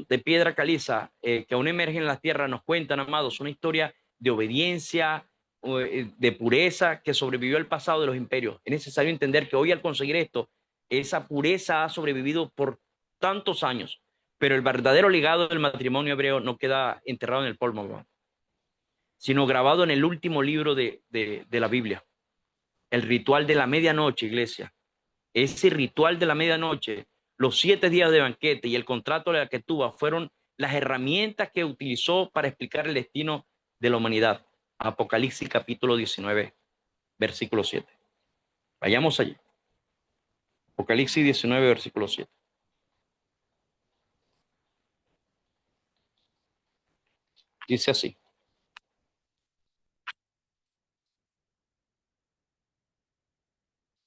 de piedra caliza que aún emergen en la tierra nos cuentan, amados, una historia de obediencia, de pureza que sobrevivió al pasado de los imperios. Es necesario entender que hoy al conseguir esto, esa pureza ha sobrevivido por tantos años, pero el verdadero legado del matrimonio hebreo no queda enterrado en el polvo, ¿no?, sino grabado en el último libro de la Biblia, el ritual de la medianoche, iglesia. Ese ritual de la medianoche, los 7 días de banquete y el contrato de la que tuvo fueron las herramientas que utilizó para explicar el destino de la humanidad. Apocalipsis capítulo 19, versículo 7. Vayamos allí. Apocalipsis 19, versículo 7. Dice así.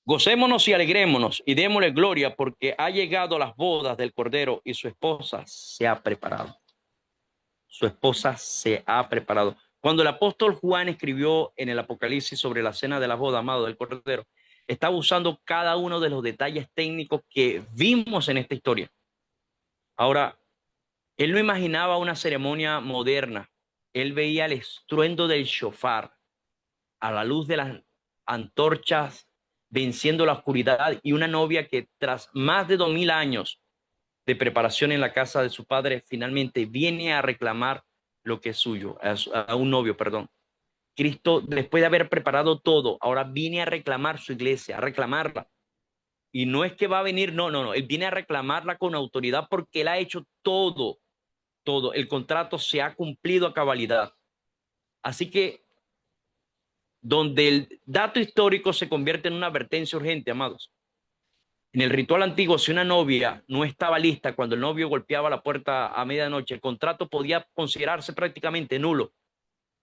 Gocémonos y alegrémonos y démosle gloria porque ha llegado las bodas del Cordero y su esposa se ha preparado. Su esposa se ha preparado. Cuando el apóstol Juan escribió en el Apocalipsis sobre la cena de la boda, amado, del Cordero, estaba usando cada uno de los detalles técnicos que vimos en esta historia. Ahora, él no imaginaba una ceremonia moderna. Él veía el estruendo del shofar a la luz de las antorchas venciendo la oscuridad y una novia que tras más de 2000 años de preparación en la casa de su padre finalmente viene a reclamar lo que es suyo, a un novio, perdón. Cristo, después de haber preparado todo, ahora viene a reclamar su iglesia, a reclamarla. Y no es que va a venir, no, él viene a reclamarla con autoridad porque él ha hecho todo. El contrato se ha cumplido a cabalidad. Así que donde el dato histórico se convierte en una advertencia urgente, amados. En el ritual antiguo, si una novia no estaba lista cuando el novio golpeaba la puerta a medianoche, el contrato podía considerarse prácticamente nulo.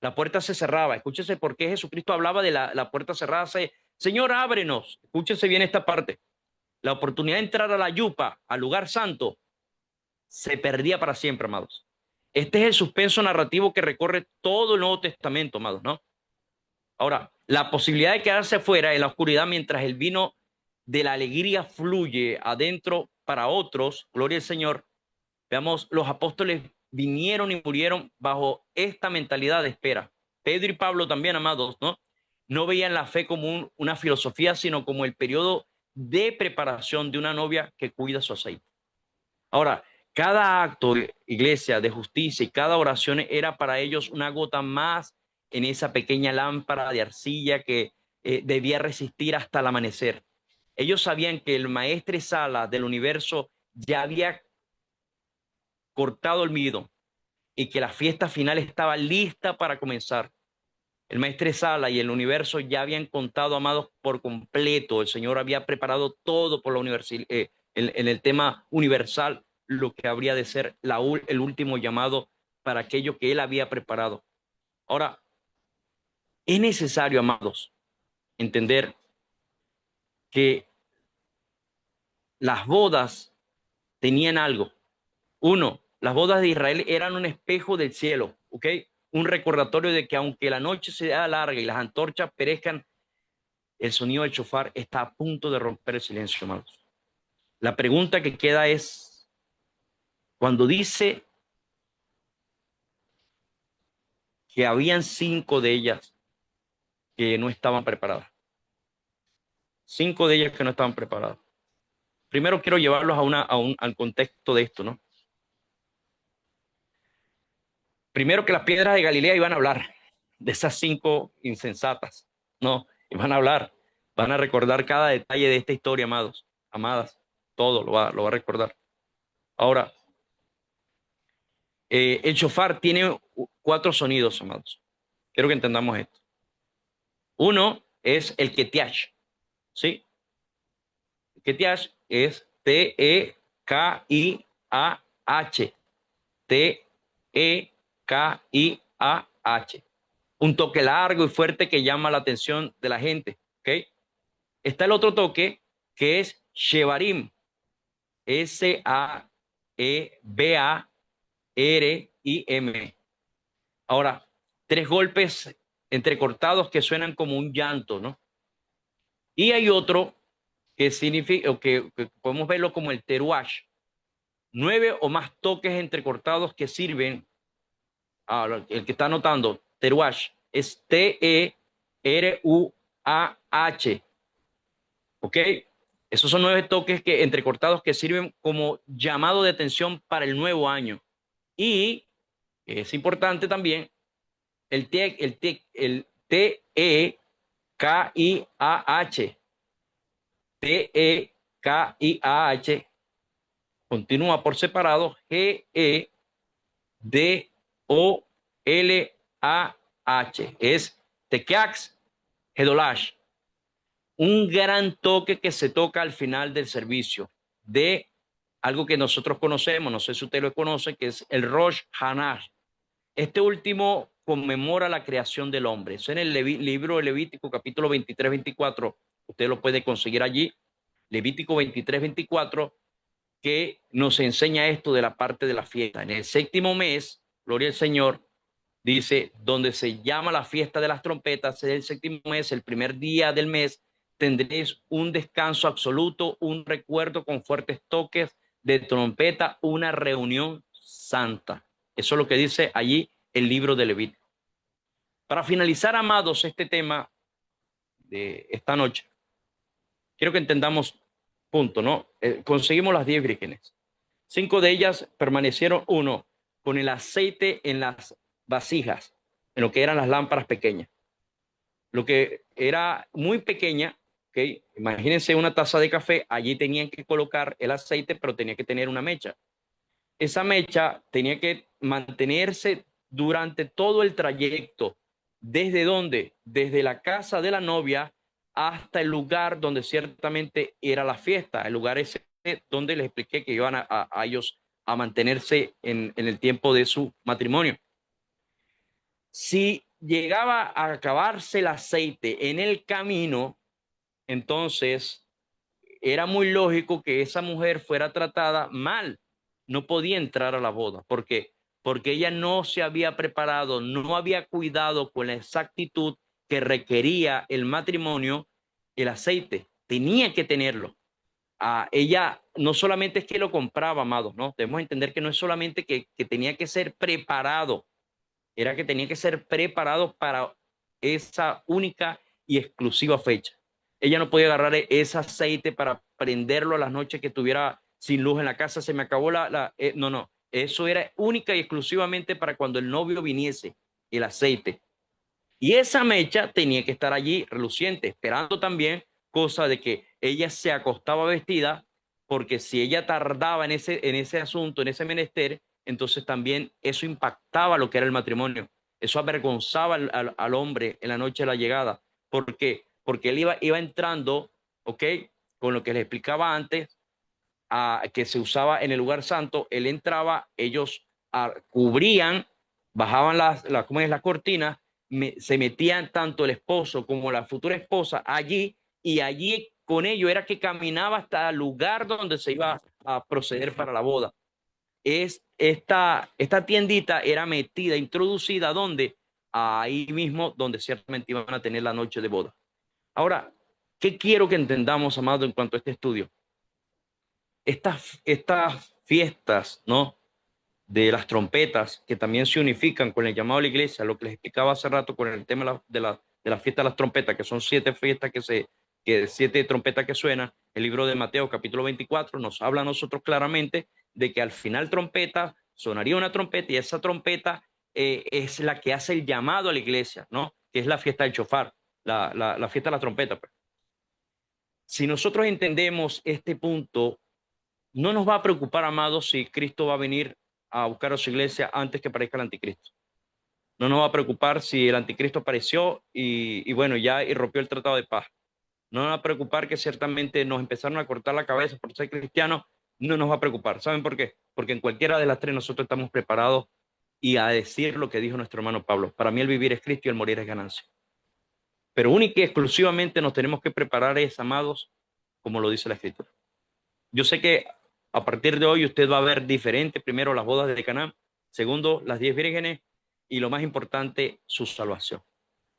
La puerta se cerraba. Escúchese por qué Jesucristo hablaba de la puerta cerrada. Señor, ábrenos. Escúchese bien esta parte. La oportunidad de entrar a la yupa, al lugar santo, se perdía para siempre, amados. Este es el suspenso narrativo que recorre todo el Nuevo Testamento, amados, ¿no? Ahora, la posibilidad de quedarse fuera en la oscuridad mientras el vino de la alegría fluye adentro para otros, gloria al Señor. Veamos, los apóstoles vinieron y murieron bajo esta mentalidad de espera. Pedro y Pablo también, amados, ¿no? No veían la fe como una filosofía, sino como el periodo de preparación de una novia que cuida su aceite. Ahora, cada acto, iglesia, de justicia y cada oración era para ellos una gota más en esa pequeña lámpara de arcilla que debía resistir hasta el amanecer. Ellos sabían que el maestre Sala del universo ya había cortado el midón y que la fiesta final estaba lista para comenzar. El maestre Sala y el universo ya habían contado, amados, por completo. El Señor había preparado todo por la en el tema universal, lo que habría de ser el último llamado para aquello que Él había preparado. Ahora, es necesario, amados, entender que las bodas tenían algo. Uno, las bodas de Israel eran un espejo del cielo, ¿ok? Un recordatorio de que aunque la noche sea larga y las antorchas perezcan, el sonido del shofar está a punto de romper el silencio, amados. La pregunta que queda es, cuando dice que habían 5 de ellas que no estaban preparadas, 5 de ellas que no estaban preparadas. Primero quiero llevarlos al contexto de esto, ¿no? Primero que las piedras de Galilea iban a hablar de esas 5 insensatas, ¿no? Iban a hablar, van a recordar cada detalle de esta historia, amados, amadas, todo lo va a recordar. Ahora, el shofar tiene 4 sonidos, amados. Quiero que entendamos esto. Uno es el Ketiash, ¿sí? Ketiash es T-E-K-I-A-H. T-E-K-I-A-H. Un toque largo y fuerte que llama la atención de la gente, ¿ok? Está el otro toque que es Shevarim, S-A-E-B-A-R-I-M. Ahora, 3 golpes entrecortados que suenan como un llanto, ¿no? Y hay otro que significa, que podemos verlo como el teruash, 9 o más toques entrecortados que sirven, el que está anotando, teruash, es T-E-R-U-A-H, ¿ok? Esos son 9 toques entrecortados que sirven como llamado de atención para el nuevo año. Y es importante también el T-E-K-I-A-H. T-E-K-I-A-H continúa por separado G-E-D-O-L-A-H. Es Tekeax Hedolash. Un gran toque que se toca al final del servicio de algo que nosotros conocemos, no sé si usted lo conoce, que es el Rosh Hashanah. Este último conmemora la creación del hombre. Eso en el libro de Levítico, capítulo 23-24. Usted lo puede conseguir allí. Levítico 23-24, que nos enseña esto de la parte de la fiesta. En el 7º mes, gloria al Señor, dice, donde se llama la fiesta de las trompetas, es el 7º mes, el primer día del mes, tendréis un descanso absoluto, un recuerdo con fuertes toques de trompeta, una reunión santa. Eso es lo que dice allí el libro de Levítico. Para finalizar, amados, este tema de esta noche, quiero que entendamos punto, ¿no? Conseguimos las 10 vírgenes. 5 de ellas permanecieron, uno, con el aceite en las vasijas, en lo que eran las lámparas pequeñas. Lo que era muy pequeña, ¿okay? Imagínense una taza de café, allí tenían que colocar el aceite, pero tenía que tener una mecha. Esa mecha tenía que mantenerse durante todo el trayecto. ¿Desde dónde? Desde la casa de la novia hasta el lugar donde ciertamente era la fiesta, el lugar ese donde les expliqué que iban a ellos a mantenerse en el tiempo de su matrimonio. Si llegaba a acabarse el aceite en el camino, entonces era muy lógico que esa mujer fuera tratada mal. No podía entrar a la boda. ¿Por qué? Porque ella no se había preparado, no había cuidado con la exactitud que requería el matrimonio, el aceite. Tenía que tenerlo. Ella no solamente es que lo compraba, amados, ¿no? Debemos entender que no es solamente que tenía que ser preparado, era que tenía que ser preparado para esa única y exclusiva fecha. Ella no podía agarrar ese aceite para prenderlo a las noches que estuviera sin luz en la casa, se me acabó no, eso era única y exclusivamente para cuando el novio viniese, el aceite. Y esa mecha tenía que estar allí reluciente, esperando también, cosa de que ella se acostaba vestida, porque si ella tardaba en ese asunto, en ese menester, entonces también eso impactaba lo que era el matrimonio. Eso avergonzaba al hombre en la noche de la llegada. ¿Por qué? Porque él iba entrando, ¿ok? Con lo que les explicaba antes, que se usaba en el lugar santo, él entraba, ellos cubrían, bajaban ¿cómo es? Las cortinas, se metían tanto el esposo como la futura esposa allí, y allí con ello era que caminaba hasta el lugar donde se iba a proceder para la boda. Esta tiendita era metida, introducida donde, ahí mismo donde ciertamente iban a tener la noche de boda. Ahora, ¿qué quiero que entendamos, amado, en cuanto a este estudio? Estas fiestas, ¿no? De las trompetas, que también se unifican con el llamado a la iglesia, lo que les explicaba hace rato con el tema de la fiesta de las trompetas, que son 7 fiestas que 7 trompetas que suenan. El libro de Mateo, capítulo 24, nos habla a nosotros claramente de que al final sonaría una trompeta, y esa trompeta es la que hace el llamado a la iglesia, ¿no? Que es la fiesta del shofar, la fiesta de la trompeta, pues. Si nosotros entendemos este punto, no nos va a preocupar, amados, si Cristo va a venir a buscar a su iglesia antes que aparezca el anticristo. No nos va a preocupar si el anticristo apareció y bueno, ya rompió el tratado de paz. No nos va a preocupar que ciertamente nos empezaron a cortar la cabeza por ser cristianos. No nos va a preocupar. ¿Saben por qué? Porque en cualquiera de las tres nosotros estamos preparados y a decir lo que dijo nuestro hermano Pablo. Para mí el vivir es Cristo y el morir es ganancia. Pero única y exclusivamente nos tenemos que preparar, amados, como lo dice la Escritura. Yo sé que a partir de hoy usted va a ver diferente, primero las bodas de Caná, segundo las 10 vírgenes, y lo más importante, su salvación.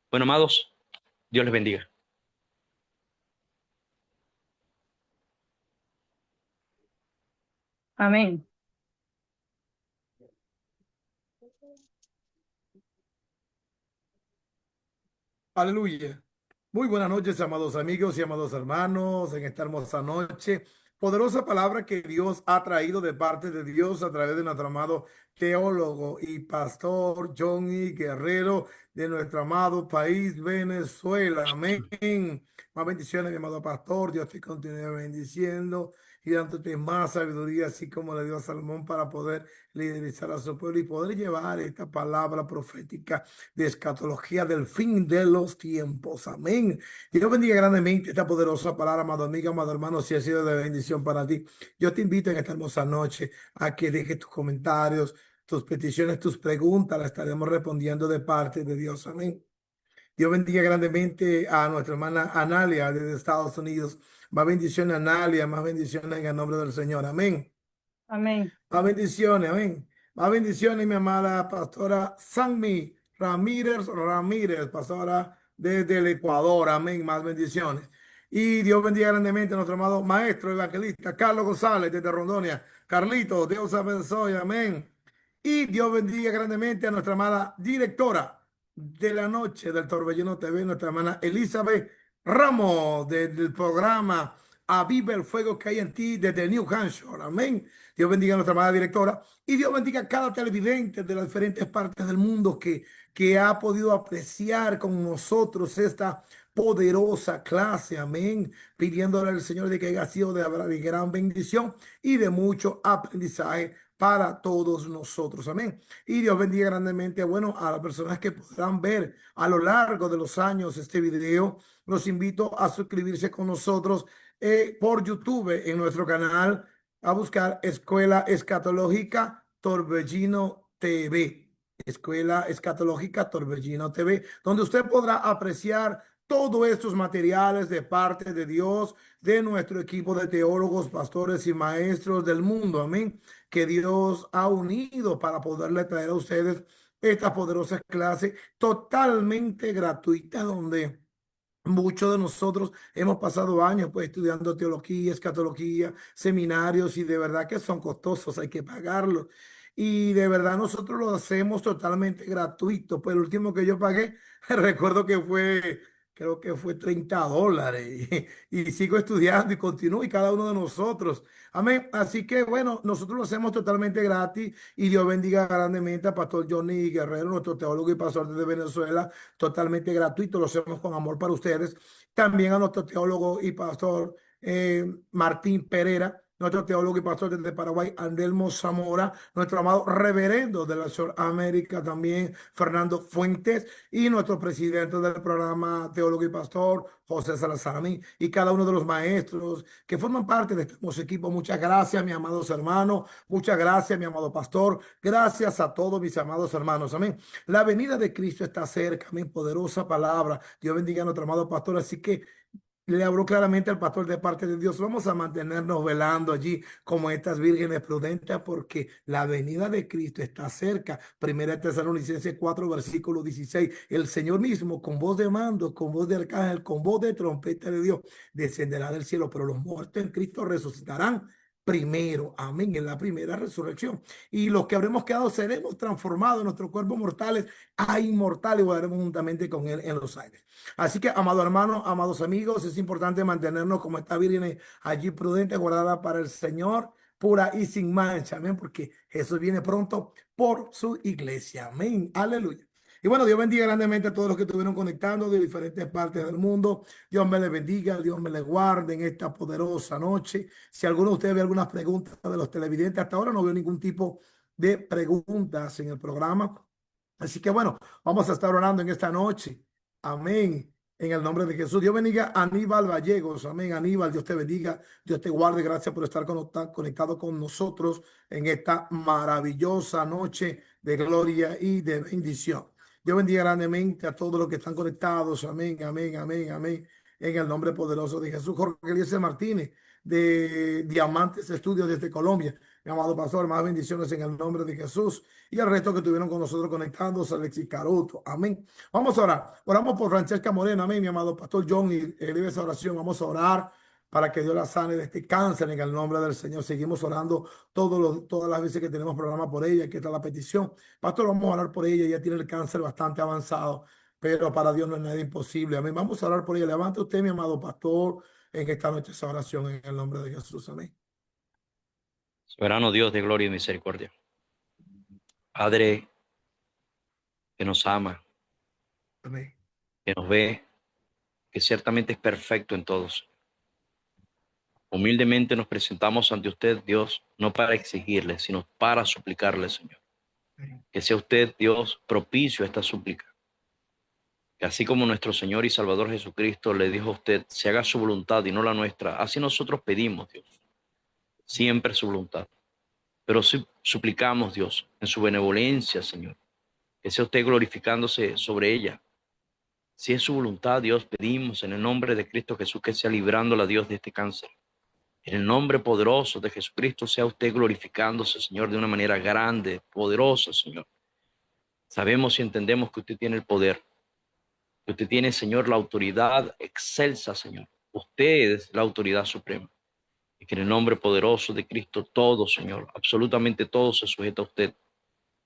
Bueno, amados, Dios les bendiga. Amén. Aleluya. Muy buenas noches, amados amigos y amados hermanos, en esta hermosa noche. Poderosa palabra que Dios ha traído de parte de Dios a través de nuestro amado teólogo y pastor Johnny Guerrero de nuestro amado país, Venezuela. Amén. Más bendiciones, mi amado pastor. Dios te continúe bendiciendo y dándote más sabiduría, así como le dio a Salomón, para poder liderizar a su pueblo y poder llevar esta palabra profética de escatología del fin de los tiempos. Amén. Dios bendiga grandemente esta poderosa palabra, amado amigo, amado hermano, si ha sido de bendición para ti. Yo te invito en esta hermosa noche a que dejes tus comentarios, tus peticiones, tus preguntas, las estaremos respondiendo de parte de Dios. Amén. Dios bendiga grandemente a nuestra hermana Analia desde Estados Unidos. Más bendiciones, Analia, más bendiciones en el nombre del Señor. Amén. Amén. Más bendiciones, amén. Más bendiciones, mi amada pastora Sanmi Ramírez, pastora desde el Ecuador, amén. Más bendiciones. Y Dios bendiga grandemente a nuestro amado maestro evangelista Carlos González desde Rondonia. Carlito, Dios abençoe, amén. Y Dios bendiga grandemente a nuestra amada directora de la noche del Torbellino TV, nuestra hermana Elizabeth Ramos, del programa Aviva el Fuego que hay en ti desde New Hampshire, amén. Dios bendiga a nuestra amada directora y Dios bendiga a cada televidente de las diferentes partes del mundo que ha podido apreciar con nosotros esta poderosa clase, amén, pidiéndole al Señor de que haya sido de gran bendición y de mucho aprendizaje para todos nosotros, amén. Y Dios bendiga grandemente, bueno, a las personas que podrán ver a lo largo de los años este video. Los invito a suscribirse con nosotros por YouTube en nuestro canal, a buscar Escuela Escatológica Torbellino TV. Escuela Escatológica Torbellino TV, donde usted podrá apreciar todos estos materiales de parte de Dios, de nuestro equipo de teólogos, pastores y maestros del mundo, amén, que Dios ha unido para poderle traer a ustedes esta poderosa clase totalmente gratuita, donde muchos de nosotros hemos pasado años pues estudiando teología, escatología, seminarios, y de verdad que son costosos, hay que pagarlos. Y de verdad nosotros lo hacemos totalmente gratuito. Pues el último que yo pagué, recuerdo que fue creo que fue $30 y sigo estudiando y continúo y cada uno de nosotros. Amén. Así que bueno, nosotros lo hacemos totalmente gratis y Dios bendiga grandemente a Pastor Johnny Guerrero, nuestro teólogo y pastor desde Venezuela, totalmente gratuito, lo hacemos con amor para ustedes. También a nuestro teólogo y pastor Martín Pereira, nuestro teólogo y pastor desde Paraguay, Andelmo Zamora, nuestro amado reverendo de la América también, Fernando Fuentes, y nuestro presidente del programa teólogo y pastor, José Salazar, amén, y cada uno de los maestros que forman parte de este hermoso equipo. Muchas gracias, mis amados hermanos, muchas gracias, mi amado pastor, gracias a todos mis amados hermanos, amén. La venida de Cristo está cerca, amén, poderosa palabra. Dios bendiga a nuestro amado pastor, así que le habló claramente al pastor de parte de Dios. Vamos a mantenernos velando allí como estas vírgenes prudentes porque la venida de Cristo está cerca. Primera de Tesalonicenses 4, versículo 16. El Señor mismo con voz de mando, con voz de arcángel, con voz de trompeta de Dios, descenderá del cielo, pero los muertos en Cristo resucitarán primero, amén, en la primera resurrección. Y los que habremos quedado seremos transformados en nuestros cuerpos mortales a inmortales y volaremos juntamente con Él en los aires. Así que, amado hermano, amados amigos, es importante mantenernos como esta virgen allí prudente, guardada para el Señor, pura y sin mancha, amén, porque Jesús viene pronto por su iglesia, amén, aleluya. Y bueno, Dios bendiga grandemente a todos los que estuvieron conectando de diferentes partes del mundo. Dios me les bendiga, Dios me les guarde en esta poderosa noche. Si alguno de ustedes ve algunas preguntas de los televidentes, hasta ahora no veo ningún tipo de preguntas en el programa. Así que bueno, vamos a estar orando en esta noche. Amén. En el nombre de Jesús. Dios bendiga a Aníbal Vallegos. Amén. Aníbal, Dios te bendiga. Dios te guarde. Gracias por estar conectado con nosotros en esta maravillosa noche de gloria y de bendición. Dios bendiga grandemente a todos los que están conectados. Amén, amén, amén, amén. En el nombre poderoso de Jesús. Jorge Eliezer Martínez, de Diamantes Estudios desde Colombia. Mi amado pastor, más bendiciones en el nombre de Jesús. Y al resto que estuvieron con nosotros conectándose, Alexis Caruto. Amén. Vamos a orar. Oramos por Francesca Moreno. Amén, mi amado pastor John. Y eleve esa oración. Vamos a orar para que Dios la sane de este cáncer en el nombre del Señor. Seguimos orando todas las veces que tenemos programa por ella. Aquí está la petición. Pastor, vamos a orar por ella. Ella tiene el cáncer bastante avanzado, pero para Dios no es nada imposible. Amén. Vamos a orar por ella. Levante usted, mi amado pastor, en esta noche esa oración en el nombre de Jesús. Amén. Soberano Dios de gloria y misericordia. Padre que nos ama, Amén. que nos ve, que ciertamente es perfecto en todos. Humildemente nos presentamos ante usted, Dios, no para exigirle, sino para suplicarle, Señor. Que sea usted, Dios, propicio a esta súplica. Que así como nuestro Señor y Salvador Jesucristo le dijo a usted, se haga su voluntad y no la nuestra, así nosotros pedimos, Dios, siempre su voluntad. Pero suplicamos, Dios, en su benevolencia, Señor, que sea usted glorificándose sobre ella. Si es su voluntad, Dios, pedimos en el nombre de Cristo Jesús que sea librándola, Dios, de este cáncer. En el nombre poderoso de Jesucristo sea usted glorificándose, Señor, de una manera grande, poderosa, Señor. Sabemos y entendemos que usted tiene el poder, que usted tiene, Señor, la autoridad excelsa, Señor. Usted es la autoridad suprema. Y que en el nombre poderoso de Cristo todo, Señor, absolutamente todo se sujeta a usted.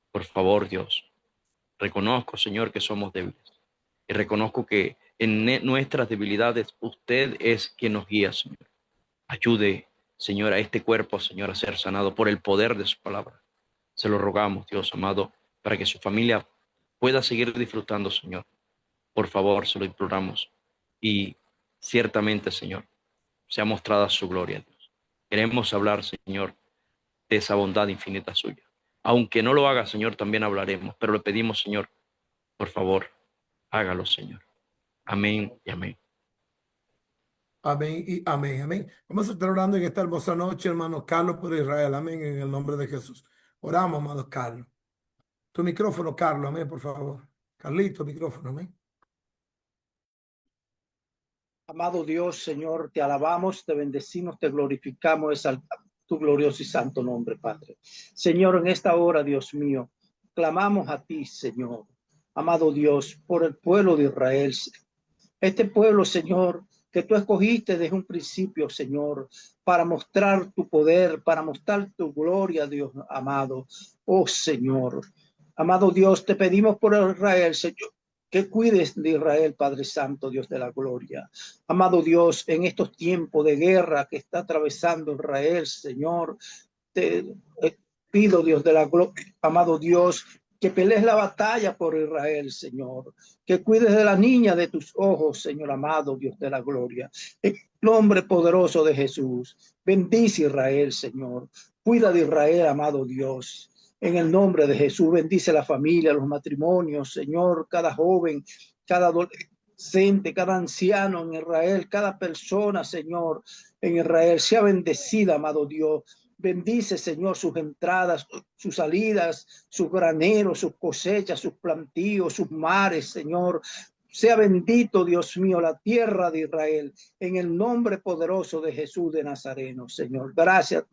Por favor, Dios, reconozco, Señor, que somos débiles. Y reconozco que en nuestras debilidades usted es quien nos guía, Señor. Ayude, Señor, a este cuerpo, Señor, a ser sanado por el poder de su palabra. Se lo rogamos, Dios amado, para que su familia pueda seguir disfrutando, Señor. Por favor, se lo imploramos. Y ciertamente, Señor, sea mostrada su gloria, Dios. Queremos hablar, Señor, de esa bondad infinita suya. Aunque no lo haga, Señor, también hablaremos. Pero le pedimos, Señor, por favor, hágalo, Señor. Amén y amén. Amén y amén, amén. Vamos a estar orando en esta hermosa noche, hermano Carlos, por Israel. Amén, en el nombre de Jesús. Oramos, hermano Carlos. Tu micrófono, Carlos, amén, por favor. Carlito, micrófono, amén. Amado Dios, Señor, te alabamos, te bendecimos, te glorificamos, exaltamos tu glorioso y santo nombre, Padre. Señor, en esta hora, Dios mío, clamamos a ti, Señor. Amado Dios, por el pueblo de Israel. Este pueblo, Señor, que tú escogiste desde un principio, Señor, para mostrar tu poder, para mostrar tu gloria, Dios amado. Oh, Señor. Amado Dios, te pedimos por Israel, Señor. que cuides de Israel, Padre Santo, Dios de la gloria. Amado Dios, en estos tiempos de guerra que está atravesando Israel, Señor, te pido, Dios de la gloria, amado Dios, que pelees la batalla por Israel, Señor, que cuides de la niña de tus ojos, Señor amado, Dios de la gloria. En el nombre poderoso de Jesús, bendice Israel, Señor. Cuida de Israel, amado Dios. En el nombre de Jesús, bendice la familia, los matrimonios, Señor, cada joven, cada adolescente, cada anciano en Israel, cada persona, Señor, en Israel, sea bendecida, amado Dios. Bendice, Señor, sus entradas, sus salidas, sus graneros, sus cosechas, sus plantíos, sus mares, Señor. Sea bendito, Dios mío, la tierra de Israel, en el nombre poderoso de Jesús de Nazareno, Señor. Gracias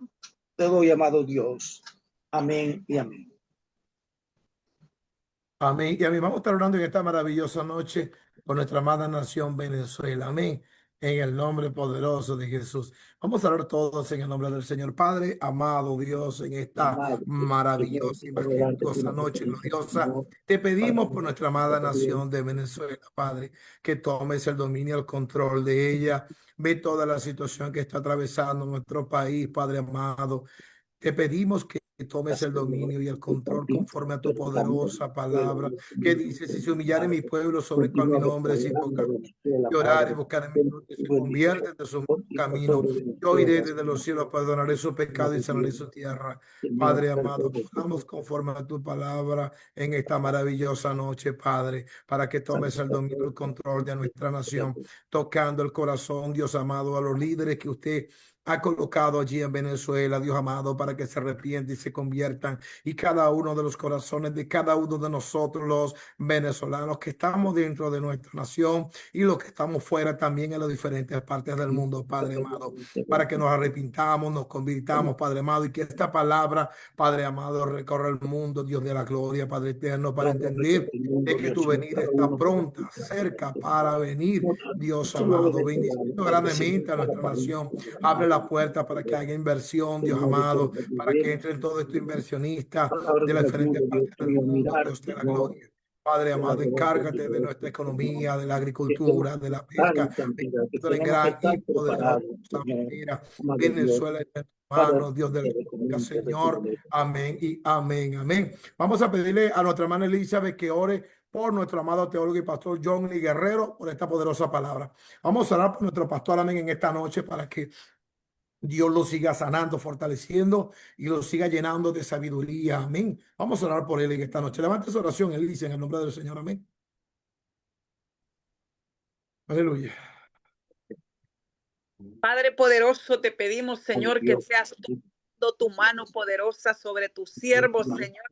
te doy, amado Dios. Amén y amén. Amén. Y a mí vamos a estar orando en esta maravillosa noche por nuestra amada nación Venezuela. Amén. En el nombre poderoso de Jesús. Vamos a orar todos en el nombre del Señor. Padre, amado Dios, en esta Amado, maravillosa y majestuosa noche gloriosa, te pedimos por nuestra amada nación de Venezuela, Padre, que tomes el dominio, el control de ella. Ve toda la situación que está atravesando nuestro país, Padre amado. Te pedimos que tomes el dominio y el control conforme a tu poderosa palabra, que dice, si se humillare mi pueblo sobre el cual mi nombre es invocado, llorar y buscar en mi y se convierte de su camino, yo iré desde los cielos, perdonaré su pecado y sanaré su tierra. Padre amado, oramos conforme a tu palabra en esta maravillosa noche, Padre, para que tomes el dominio y el control de nuestra nación, tocando el corazón, Dios amado, a los líderes que usted ha colocado allí en Venezuela, Dios amado, para que se arrepientan y se conviertan. Y cada uno de los corazones de cada uno de nosotros, los venezolanos que estamos dentro de nuestra nación y los que estamos fuera también en las diferentes partes del mundo, Padre amado, para que nos arrepintamos, nos convirtamos, Padre amado, y que esta palabra, Padre amado, recorra el mundo, Dios de la gloria, Padre eterno, para entender de que tu venida está pronta, cerca para venir, Dios amado, bendiciendo grandemente a nuestra nación. Abre la puerta para que haya inversión, Dios amado, para que entren todos estos inversionistas de las diferentes partes del mundo, Dios de la gloria. Padre amado, encárgate de nuestra economía, de la agricultura, de la pesca, de gran y poderosa manera. Venezuela es nuestro hermano, Dios de la gloria, Señor. Amén y amén, amén. Vamos a pedirle a nuestra hermana Elizabeth que ore por nuestro amado teólogo y pastor John Lee Guerrero por esta poderosa palabra. Vamos a orar por nuestro pastor, amén, en esta noche para que Dios lo siga sanando, fortaleciendo y lo siga llenando de sabiduría. Amén. Vamos a orar por él en esta noche. Levante su oración, Elisa, en el nombre del Señor. Amén. Aleluya. Padre poderoso, te pedimos, Señor, que seas tú tu mano poderosa sobre tus siervos, Señor,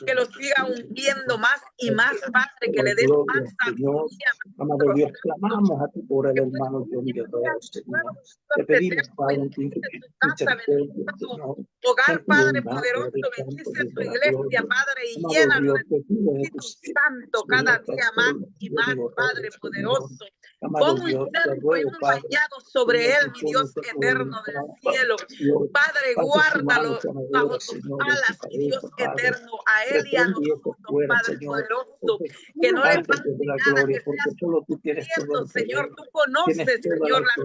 que los siga ungiendo más y más, Padre, que le des más sabiduría. Amado Dios, clamamos a ti por el hermano John Guerrero, Señor. Te pedimos, Padre, Señor, hogar, Padre poderoso, bendice su iglesia, Padre, y llénalo de tu Espíritu Santo cada día más y más, Padre poderoso. Pon un cerco y un vallado sobre él, mi Dios eterno del cielo. Padre, guárdalo bajo tus alas, mi Dios eterno, a él y a nosotros, Padre poderoso, que no le falte nada, que seas cumpliendo, Señor. Tú conoces, Señor, las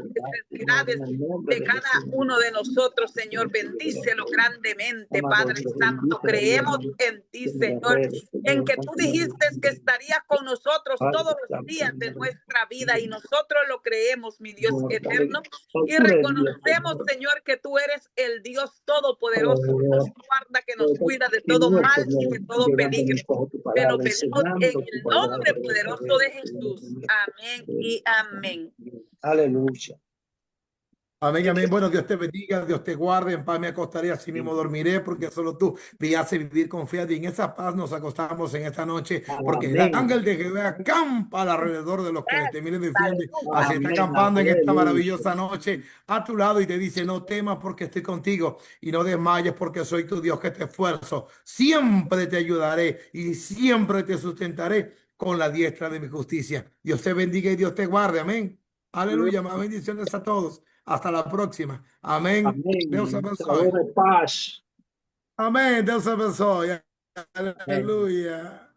necesidades de cada uno de nosotros, Señor. Bendícelo grandemente, Padre Santo. Creemos en ti, Señor, en que tú dijiste que estarías con nosotros todos los días de nuestra vida, y nosotros lo creemos, mi Dios eterno, y reconocemos, Señor, que tú eres el Dios todopoderoso, que nos guarda, que nos cuida de todo mal y de todo peligro. Te lo pedimos en el nombre poderoso de Jesús. Amén y amén. Aleluya. Amén, amén. Bueno, Dios te bendiga, Dios te guarde. En paz me acostaré, así mismo dormiré, porque solo tú me haces vivir confiado. Y en esa paz nos acostamos en esta noche, porque el ángel de Jehová acampa alrededor de los que le temen y defiende. Así está acampando en esta maravillosa noche a tu lado y te dice: no temas, porque estoy contigo, y no desmayes, porque soy tu Dios que te esfuerzo. Siempre te ayudaré y siempre te sustentaré con la diestra de mi justicia. Dios te bendiga y Dios te guarde. Amén. Aleluya. Más bendiciones a todos. Hasta la próxima. Amén. Amén. Deus abençoe. Paz. Amém. Deus abençoe. Aleluia.